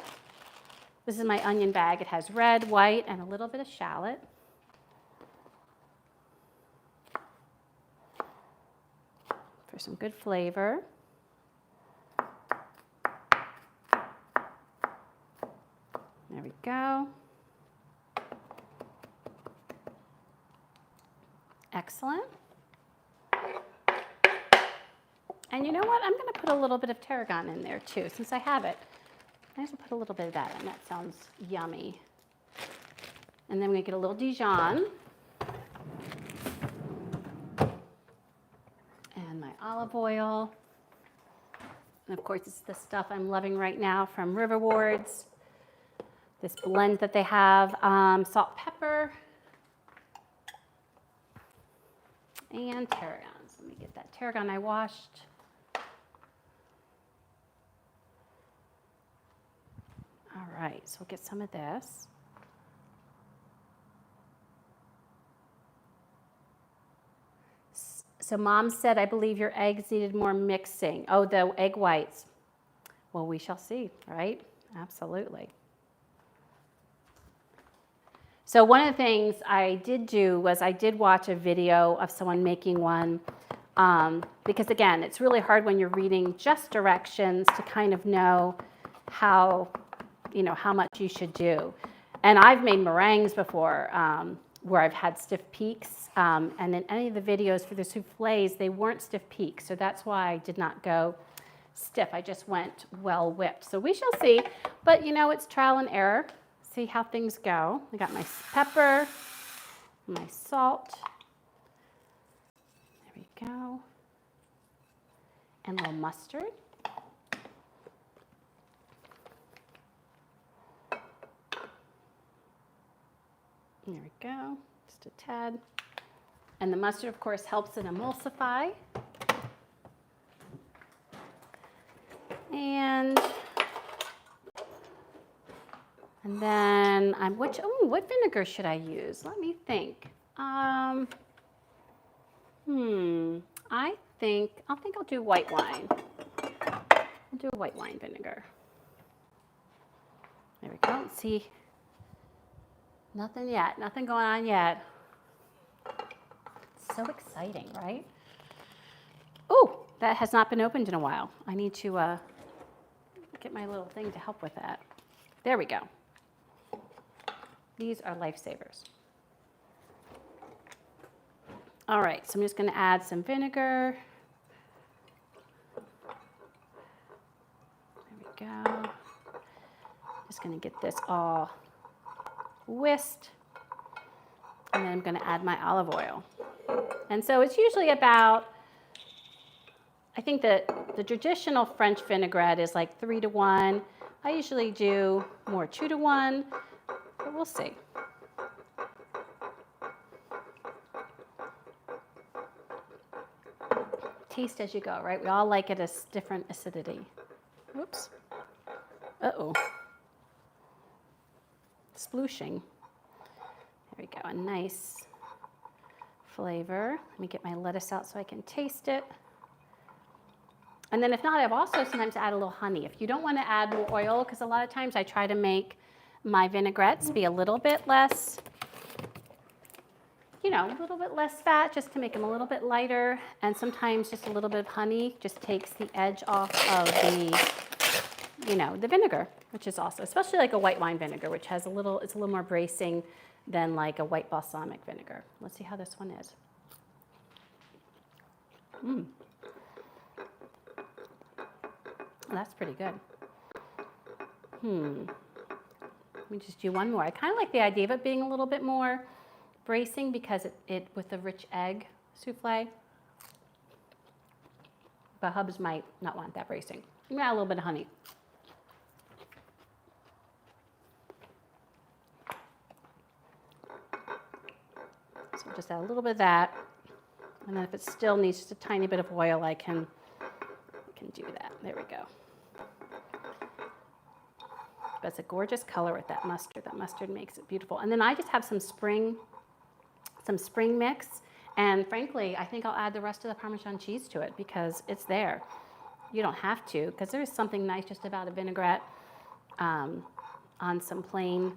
This is my onion bag. It has red, white, and a little bit of shallot. For some good flavor. There we go. Excellent. And you know what? I'm going to put a little bit of tarragon in there too, since I have it. I just put a little bit of that in. That sounds yummy. And then we get a little Dijon. And my olive oil. And of course, it's the stuff I'm loving right now from Riverwards. This blend that they have, salt, pepper, and tarragon. So let me get that tarragon I washed. All right, so we'll get some of this. So Mom said, I believe your eggs needed more mixing. Oh, the egg whites. Well, we shall see, right? Absolutely. So one of the things I did do was I did watch a video of someone making one because, again, it's really hard when you're reading just directions to kind of know how much you should do. And I've made meringues before where I've had stiff peaks. And in any of the videos for the soufflés, they weren't stiff peaks. So that's why I did not go stiff. I just went well whipped. So we shall see. But, it's trial and error. See how things go. I got my pepper, my salt. There we go. And a little mustard. There we go, just a tad. And the mustard, of course, helps it emulsify. And then what vinegar should I use? Let me think. I think I'll do white wine. I'll do a white wine vinegar. There we go. Let's see. Nothing yet. Nothing going on yet. So exciting, right? Oh, that has not been opened in a while. I need to get my little thing to help with that. There we go. These are lifesavers. All right, so I'm just going to add some vinegar. There we go. Just going to get this all whisked. And then I'm going to add my olive oil. And so it's usually about, I think that the traditional French vinaigrette is like 3-to-1. I usually do more 2-to-1, but we'll see. Taste as you go, right? We all like it as different acidity. Oops. Uh-oh. Splooshing. There we go, a nice flavor. Let me get my lettuce out so I can taste it. And then if not, I've also sometimes add a little honey. If you don't want to add more oil, because a lot of times I try to make my vinaigrettes be a little bit less, a little bit less fat, just to make them a little bit lighter. And sometimes just a little bit of honey just takes the edge off of the vinegar, which is also, especially like a white wine vinegar, which has it's a little more bracing than like a white balsamic vinegar. Let's see how this one is. That's pretty good. Let me just do one more. I kind of like the idea of it being a little bit more bracing because it with the rich egg souffle. but hubs might not want that bracing. I'm gonna add a little bit of honey. So just add a little bit of that. And then if it still needs just a tiny bit of oil, I can do that. There we go. But it's a gorgeous color with that mustard. That mustard makes it beautiful. And then I just have some spring mix. And frankly, I think I'll add the rest of the Parmesan cheese to it because it's there. You don't have to, because there's something nice just about a vinaigrette on some plain,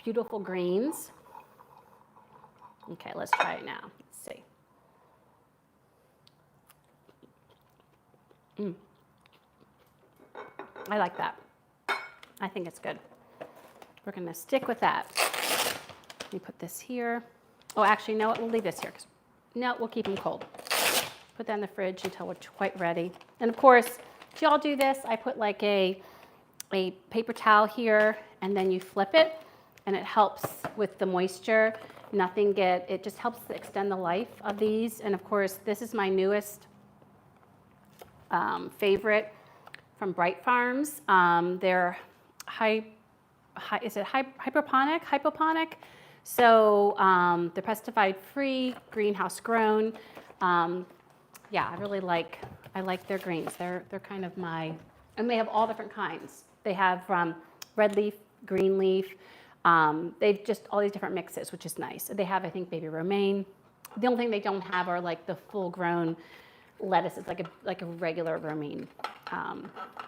beautiful greens. Okay, let's try it now. Let's see. I like that. I think it's good. We're going to stick with that. Let me put this here. Oh, actually, no, we'll leave this here. No, we'll keep them cold. Put that in the fridge until we're quite ready. And of course, if y'all do this, I put like a paper towel here, and then you flip it, and it helps with the moisture. It just helps to extend the life of these. And of course, this is my newest favorite from Bright Farms. They're hypoponic? So they're pesticide free, greenhouse grown. Yeah, I like their greens. They're kind of and they have all different kinds. They have red leaf, green leaf. They've just all these different mixes, which is nice. They have, I think, baby romaine. The only thing they don't have are like the full grown lettuces, like a regular romaine.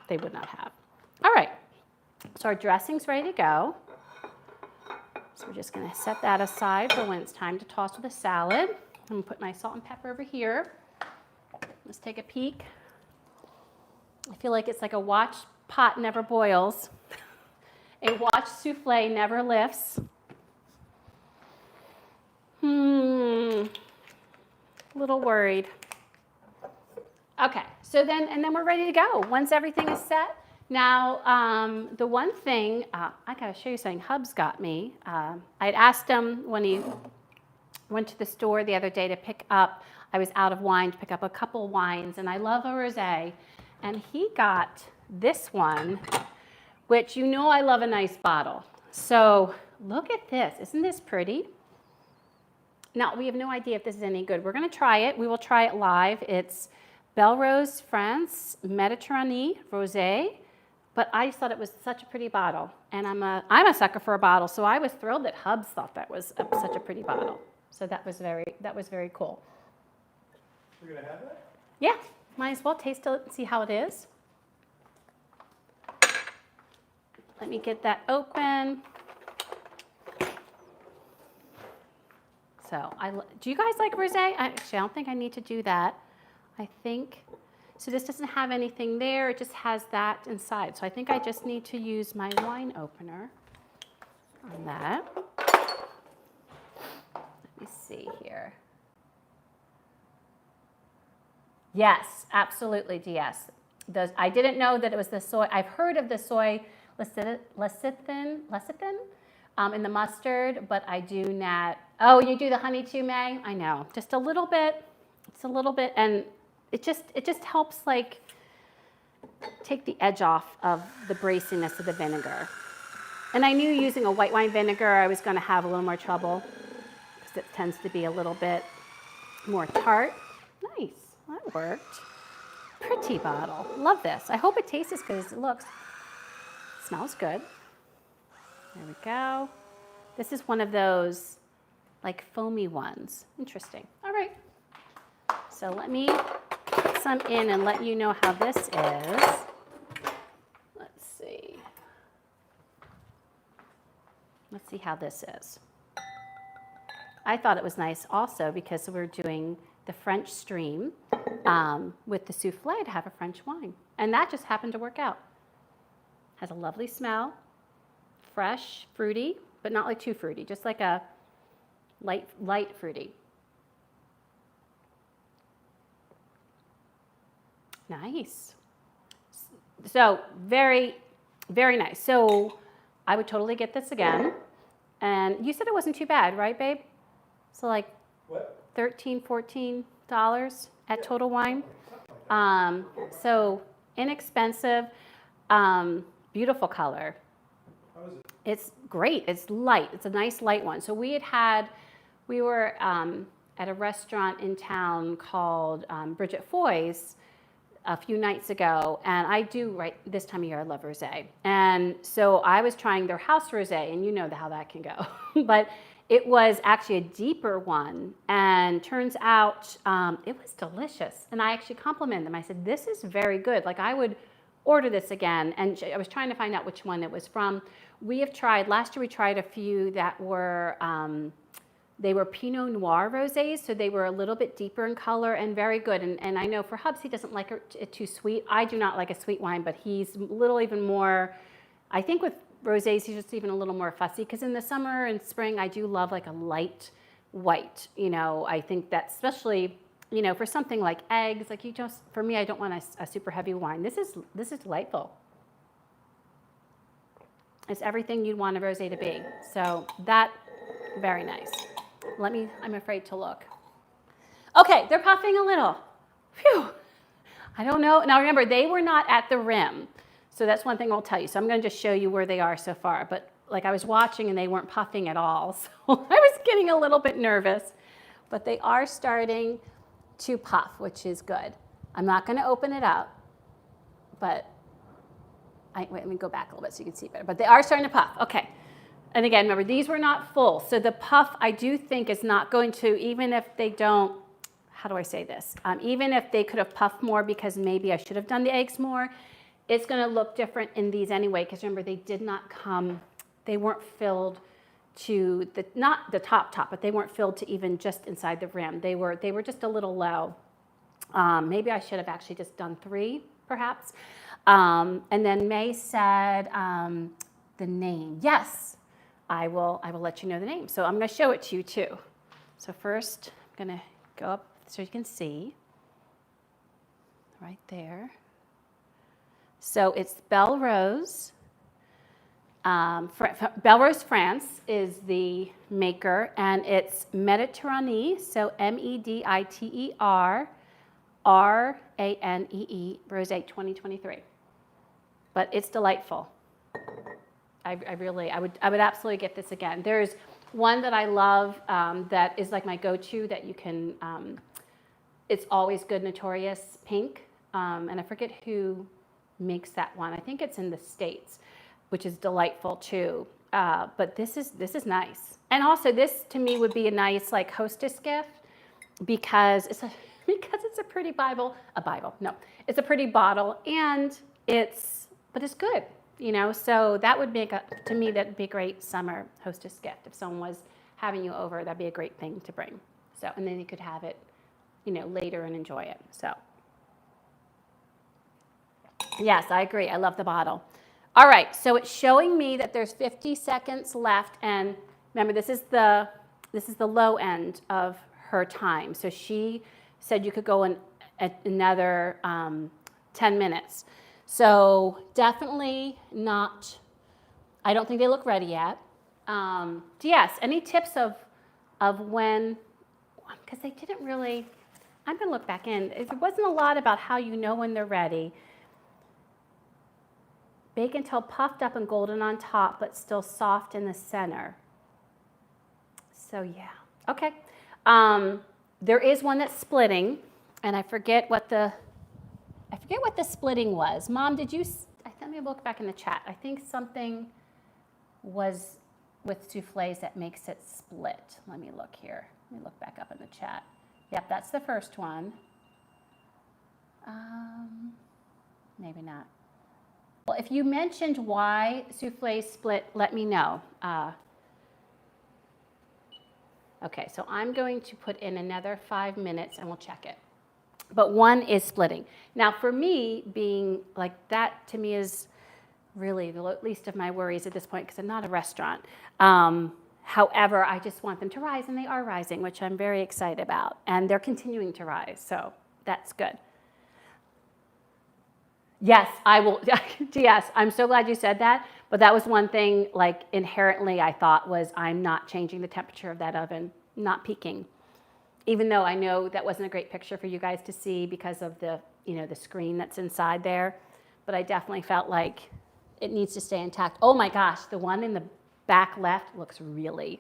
They would not have. All right, so our dressing's ready to go. So we're just gonna set that aside for when it's time to toss with a salad. I'm gonna put my salt and pepper over here. Let's take a peek. I feel like it's like a watch pot never boils. A watch souffle never lifts. A little worried. Okay, so then we're ready to go. Once everything is set. Now, the one thing, I gotta show you something Hubs got me. I had asked him when he went to the store the other day to pick up, I was out of wine, to pick up a couple wines, and I love a rosé. And he got this one, which you know I love a nice bottle. So look at this, isn't this pretty? Now, we have no idea if this is any good. We're gonna try it, we will try it live. It's Belrose France Mediterranee Rosé, but I just thought it was such a pretty bottle. And I'm a sucker for a bottle, so I was thrilled that Hubs thought that was such a pretty bottle. So that was very cool. We're gonna have that? Yeah, might as well taste it and see how it is. Let me get that open. So, do you guys like rosé? Actually, I don't think I need to do that. I think, so this doesn't have anything there, it just has that inside. So I think I just need to use my wine opener on that. Let me see here. Yes, absolutely, DS. I didn't know that it was the soy. I've heard of the soy lecithin in the mustard, but I do not. Oh, you do the honey too, May? I know, just a little bit. It's a little bit, and it just helps like take the edge off of the braciness of the vinegar. And I knew using a white wine vinegar I was going to have a little more trouble because it tends to be a little bit more tart. Nice, that worked. Pretty bottle. Love this. I hope it tastes as good as it looks. Smells good. There we go. This is one of those like foamy ones. Interesting. All right. So let me put some in and let you know how this is. Let's see. Let's see how this is. I thought it was nice also because we're doing the French stream with the souffle to have a French wine. And that just happened to work out. Has a lovely smell, fresh, fruity, but not like too fruity, just like a light fruity. Nice. So very, very nice. So I would totally get this again. And you said it wasn't too bad, right, babe? So like What? $13, $14 at Total Wine. Something like So inexpensive, beautiful color. How is it? It's great. It's light. It's a nice light one. So we were at a restaurant in town called Bridget Foy's a few nights ago, and I do, right, this time of year I love rosé. And so I was trying their house rosé, and you know how that can go. But it was actually a deeper one, and turns out it was delicious. And I actually complimented them. I said, this is very good. Like, I would order this again. And I was trying to find out which one it was from. Last year we tried a few that were, they were Pinot Noir rosés, so they were a little bit deeper in color and very good. And I know for Hubs, he doesn't like it too sweet. I do not like a sweet wine, but he's a little even more, I think with rosés, he's just even a little more fussy, because in the summer and spring, I do love like a light white. You know, I think that especially, you know, for something like eggs, like for me, I don't want a super heavy wine. This is delightful. It's everything you'd want a rosé to be. So that, very nice. I'm afraid to look. Okay, they're puffing a little. Phew. I don't know. Now remember, they were not at the rim. So that's one thing I'll tell you. So I'm going to just show you where they are so far. But like, I was watching and they weren't puffing at all. So I was getting a little bit nervous. But they are starting to puff, which is good. I'm not going to open it up. But wait, let me go back a little bit so you can see better. But they are starting to puff. Okay. And again, remember, these were not full. So the puff, I do think, is not going to, even if they don't, how do I say this? Even if they could have puffed more, because maybe I should have done the eggs more, it's going to look different in these anyway. Because remember, they did not come, they weren't filled to not the top, but they weren't filled to even just inside the rim. They were just a little low. Maybe I should have actually just done 3, perhaps. And then May said the name. Yes. I will let you know the name. So I'm going to show it to you too. So first, I'm going to go up so you can see. Right there. So it's Belle Rose. Belle Rose France is the maker, and it's Mediterranee, so Mediterranee Rosé 2023. But it's delightful. I would absolutely get this again. There's one that I love that is like my go-to that you can, it's always good, Notorious Pink. And I forget who makes that one. I think it's in the States, which is delightful too. But this is nice. And also this to me would be a nice like hostess gift, because it's a pretty it's a pretty bottle, and it's good. You know, so that would make to me, that'd be a great summer hostess gift. If someone was having you over, that'd be a great thing to bring. So, and then you could have it, you know, later and enjoy it. So, yes, I agree. I love the bottle. All right, so it's showing me that there's 50 seconds left, and remember, this is the low end of her time. So she said you could go in another 10 minutes. So definitely not, I don't think they look ready yet. Yes, any tips of when, because they didn't really, I'm going to look back in. There wasn't a lot about how you know when they're ready. Bake until puffed up and golden on top, but still soft in the center. So yeah, okay. There is one that's splitting, and I forget what the splitting was. Mom, did you, let me look back in the chat. I think something was with soufflés that makes it split. Let me look here. Let me look back up in the chat. Yep, that's the first one. Maybe not. Well, if you mentioned why soufflés split, let me know. Okay, so I'm going to put in another 5 minutes and we'll check it. But one is splitting. Now for me, being like that to me is really the least of my worries at this point, because I'm not a restaurant. However, I just want them to rise, and they are rising, which I'm very excited about. And they're continuing to rise, so that's good. Yes, I will. Yes, I'm so glad you said that. But that was one thing, like inherently I thought was, I'm not changing the temperature of that oven, not peaking. Even though I know that wasn't a great picture for you guys to see because of the you know, the screen that's inside there. But I definitely felt like it needs to stay intact. Oh my gosh, the one in the back left looks really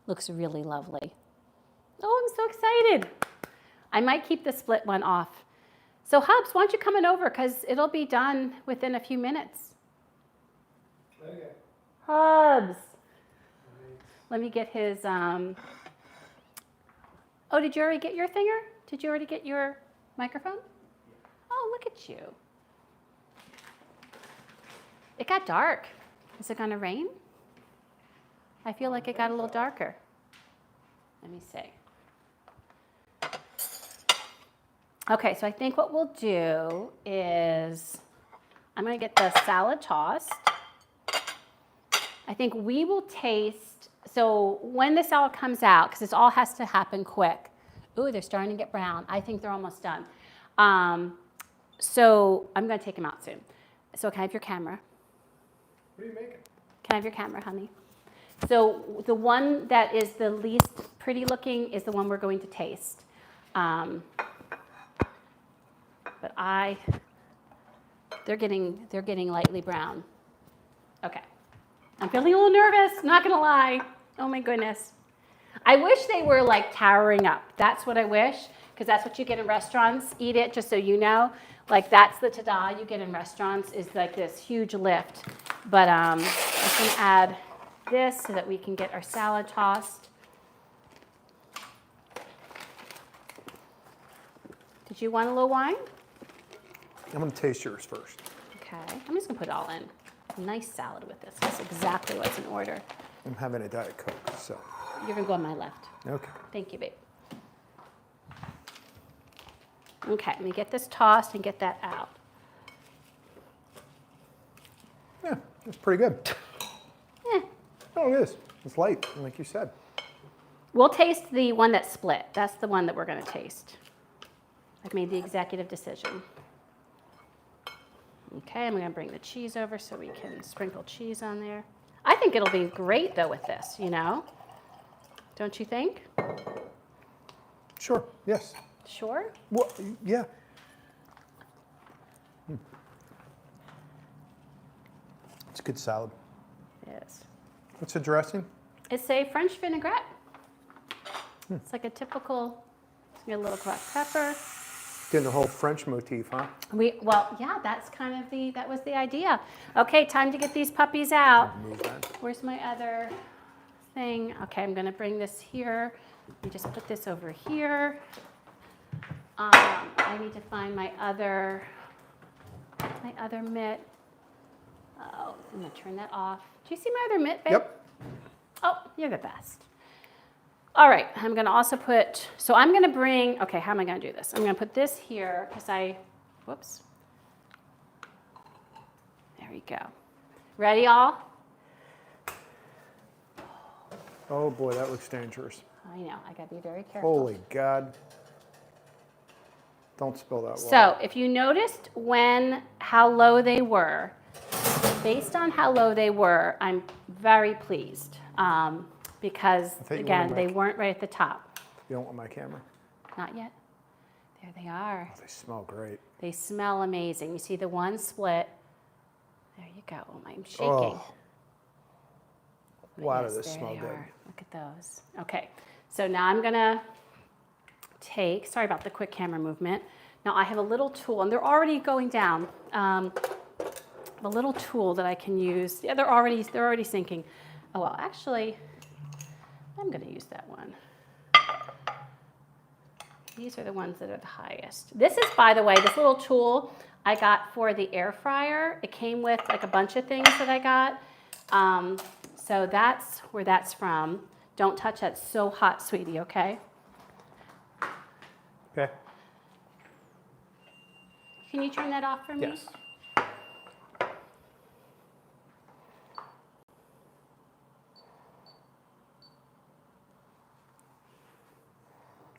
lovely. Oh, I'm so excited. I might keep the split one off. So Hubs, why don't you come on over, because it'll be done within a few minutes. Okay. Hubs. Let me get his, oh, did you already get your thinger? Did you already get your microphone? Oh, look at you. It got dark. Is it gonna rain? I feel like it got a little darker. Let me see. Okay, so I think what we'll do is I'm gonna get the salad tossed. I think we will taste, so when the salad comes out, because this all has to happen quick. Ooh, they're starting to get brown. I think they're almost done. So I'm gonna take them out soon. So can I have your camera? What are you making? Can I have your camera, honey? So the one that is the least pretty looking is the one we're going to taste. But they're getting lightly brown. Okay. I'm feeling a little nervous, not gonna lie. Oh my goodness. I wish they were like towering up. That's what I wish, because that's what you get in restaurants. Eat it, just so you know. Like that's the ta-da you get in restaurants, is like this huge lift. But I'm gonna add this so that we can get our salad tossed. Did you want a little wine? I'm going to taste yours first. Okay, I'm just gonna put it all in. Nice salad with this. That's exactly what's in order. I'm having a Diet Coke, so. You're gonna go on my left. Okay. Thank you, babe. Okay, let me get this tossed and get that out. Yeah, it's pretty good. Eh. Oh, it is. It's light, like you said. We'll taste the one that's split. That's the one that we're gonna taste. I've made the executive decision. Okay, I'm gonna bring the cheese over so we can sprinkle cheese on there. I think it'll be great though with this, you know? Don't you think? Sure, yes. Sure? Well, yeah. It's a good salad. It is. What's the dressing? It's a French vinaigrette. It's like a typical, get a little cracked pepper. Getting the whole French motif, huh? Well, yeah, that's kind of that was the idea. Okay, time to get these puppies out. Move that. Where's my other thing? Okay, I'm gonna bring this here. Let me just put this over here. I need to find my other mitt. Oh, I'm gonna turn that off. Do you see my other mitt, babe? Yep. Oh, you're the best. All right, I'm gonna also put, so I'm gonna bring, okay, how am I gonna do this? I'm gonna put this here, because whoops. There we go. Ready, all? Oh boy, that looks dangerous. I know, I gotta be very careful. Holy God. Don't spill that water. So if you noticed how low they were, based on how low they were, I'm very pleased. Because again, they weren't right at the top. You don't want my camera? Not yet. There they are. Oh, they smell great. They smell amazing. You see the one split. There you go. Oh, I'm shaking. Oh. But Wow, yes, does this there smell they good. are. Look at those. Okay, so now I'm gonna take, sorry about the quick camera movement. Now I have a little tool, and they're already going down. A little tool that I can use. Yeah, they're already sinking. Oh, well, actually, I'm gonna use that one. These are the ones that are the highest. This is, by the way, this little tool I got for the air fryer. It came with like a bunch of things that I got. So that's where that's from. Don't touch that, it's so hot, sweetie, okay? Okay. Can you turn that off for me? Yes.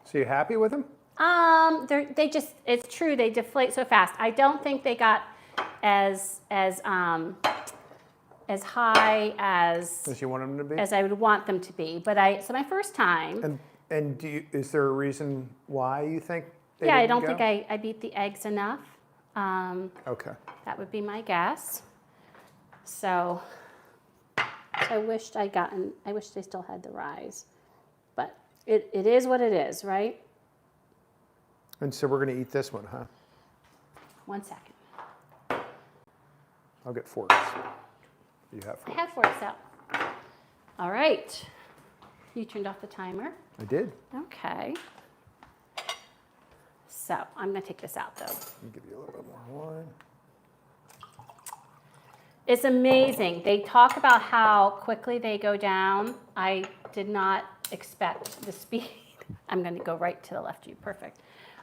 So you happy with them? It's true, they deflate so fast. I don't think they got as high As you want them to be? as I would want them to be. But so my first time. And is there a reason why you think Yeah, I didn't don't go? think I beat the eggs enough. Okay. That would be my guess. So I wish they still had the rise. But it is what it is, right? And so we're going to eat this one, huh? 1 second. I'll get forks. You have I forks. have forks out. All right. You turned off the timer. I did. Okay. So I'm going to take this out, though. Let me give you a little bit more wine. It's amazing. They talk about how quickly they go down. I did not expect the speed. I'm going to go right to the left of you. Perfect.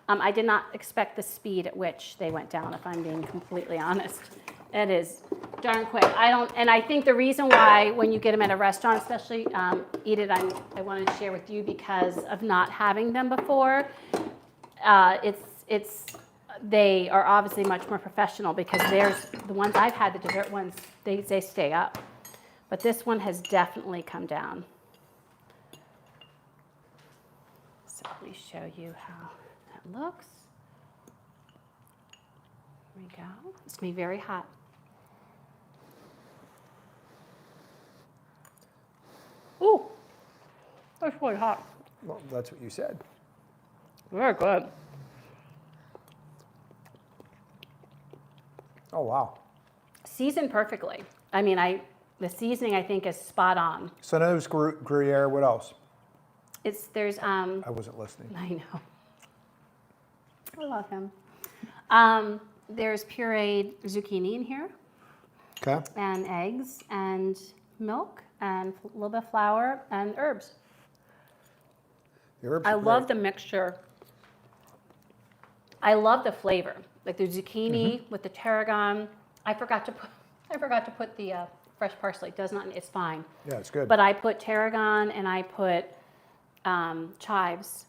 I did not expect the speed at which they went down, if I'm being completely honest. It is darn quick. And I think the reason why when you get them at a restaurant, especially eat it, I wanted to share with you because of not having them before. They are obviously much more professional because there's the ones I've had, the dessert ones, they stay up. But this one has definitely come down. So let me show you how that looks. Here we go. It's going to be very hot. Ooh, that's really hot. Well, that's what you said. Very good. Oh, wow. Seasoned perfectly. I mean, the seasoning I think is spot on. So now there's gruyere. What else? There's I wasn't listening. I know. I love him. There's pureed zucchini in here, Okay. and eggs, and milk, and a little bit of flour, and herbs. The herbs I are love the great. mixture. I love the flavor, like the zucchini with the tarragon. I forgot to put the fresh parsley. It does not. It's fine. Yeah, it's good. But I put tarragon and I put chives.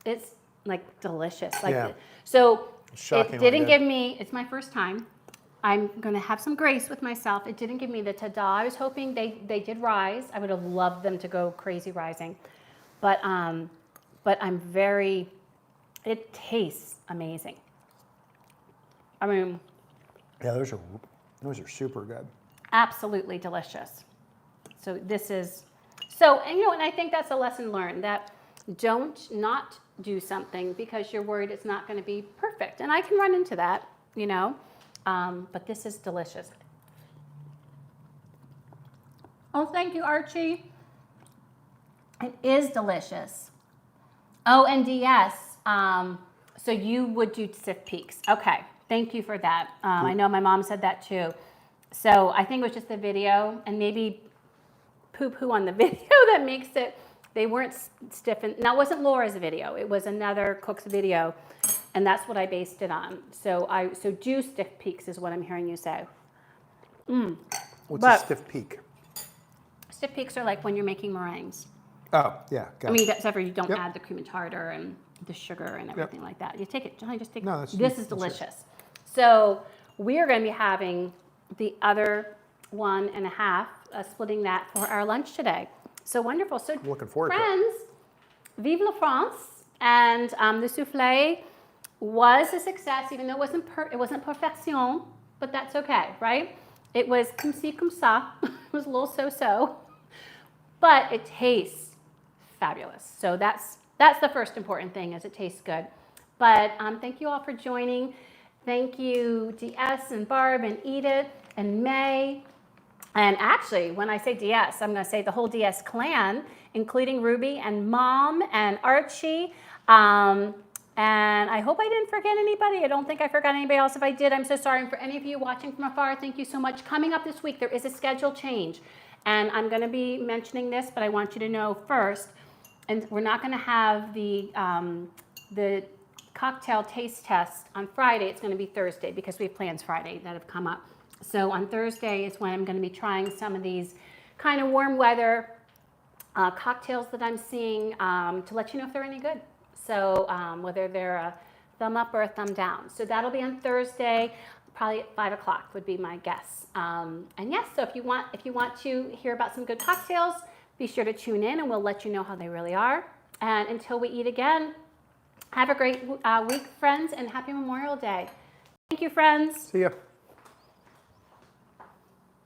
It's like delicious. Like Yeah. So it Shockingly didn't good. give me. It's my first time. I'm going to have some grace with myself. It didn't give me the ta-da. I was hoping they did rise. I would have loved them to go crazy rising, but I'm very. It tastes amazing. I mean, Yeah, those are super good. absolutely delicious. So this is, and I think that's a lesson learned, that don't not do something because you're worried it's not going to be perfect. And I can run into that, but this is delicious. Oh, thank you, Archie. It is delicious. Oh, and DS, so you would do stiff peaks. Okay, thank you for that. I know my mom said that too. So I think it was just the video and maybe poo-poo on the video that makes it, they weren't stiff. And that wasn't Laura's video. It was another cook's video. And that's what I based it on. So do stiff peaks is what I'm hearing you say. What's a stiff peak? Stiff peaks are like when you're making meringues. Oh, yeah. Got I it. mean, except for you don't Yep. add the cream and tartar and the sugar and everything like that. You take it, Johnny, just take No, it. that's- This is that's good. delicious. So we are going to be having the other 1.5, splitting that for our lunch today. So wonderful. So I'm looking forward to it. friends, vive la France. And the soufflé was a success, even though it wasn't perfection, but that's okay, right? It was comme ci, comme ça. It was a little so-so, but it tastes fabulous. So that's the first important thing, is it tastes good. But thank you all for joining. Thank you, DS and Barb and Edith and May. And actually, when I say DS, I'm going to say the whole DS clan, including Ruby and Mom and Archie. And I hope I didn't forget anybody. I don't think I forgot anybody else. If I did, I'm so sorry. And for any of you watching from afar, thank you so much. Coming up this week, there is a schedule change. And I'm going to be mentioning this, but I want you to know first. And we're not going to have the cocktail taste test on Friday. It's going to be Thursday because we have plans Friday that have come up. So on Thursday is when I'm going to be trying some of these kind of warm weather cocktails that I'm seeing to let you know if they're any good. So whether they're a thumb up or a thumb down. So that'll be on Thursday, probably at 5 o'clock would be my guess. And yes, so if you want to hear about some good cocktails, be sure to tune in and we'll let you know how they really are. And until we eat again, Have a great week, friends, and happy Memorial Day. Thank you, friends. See ya.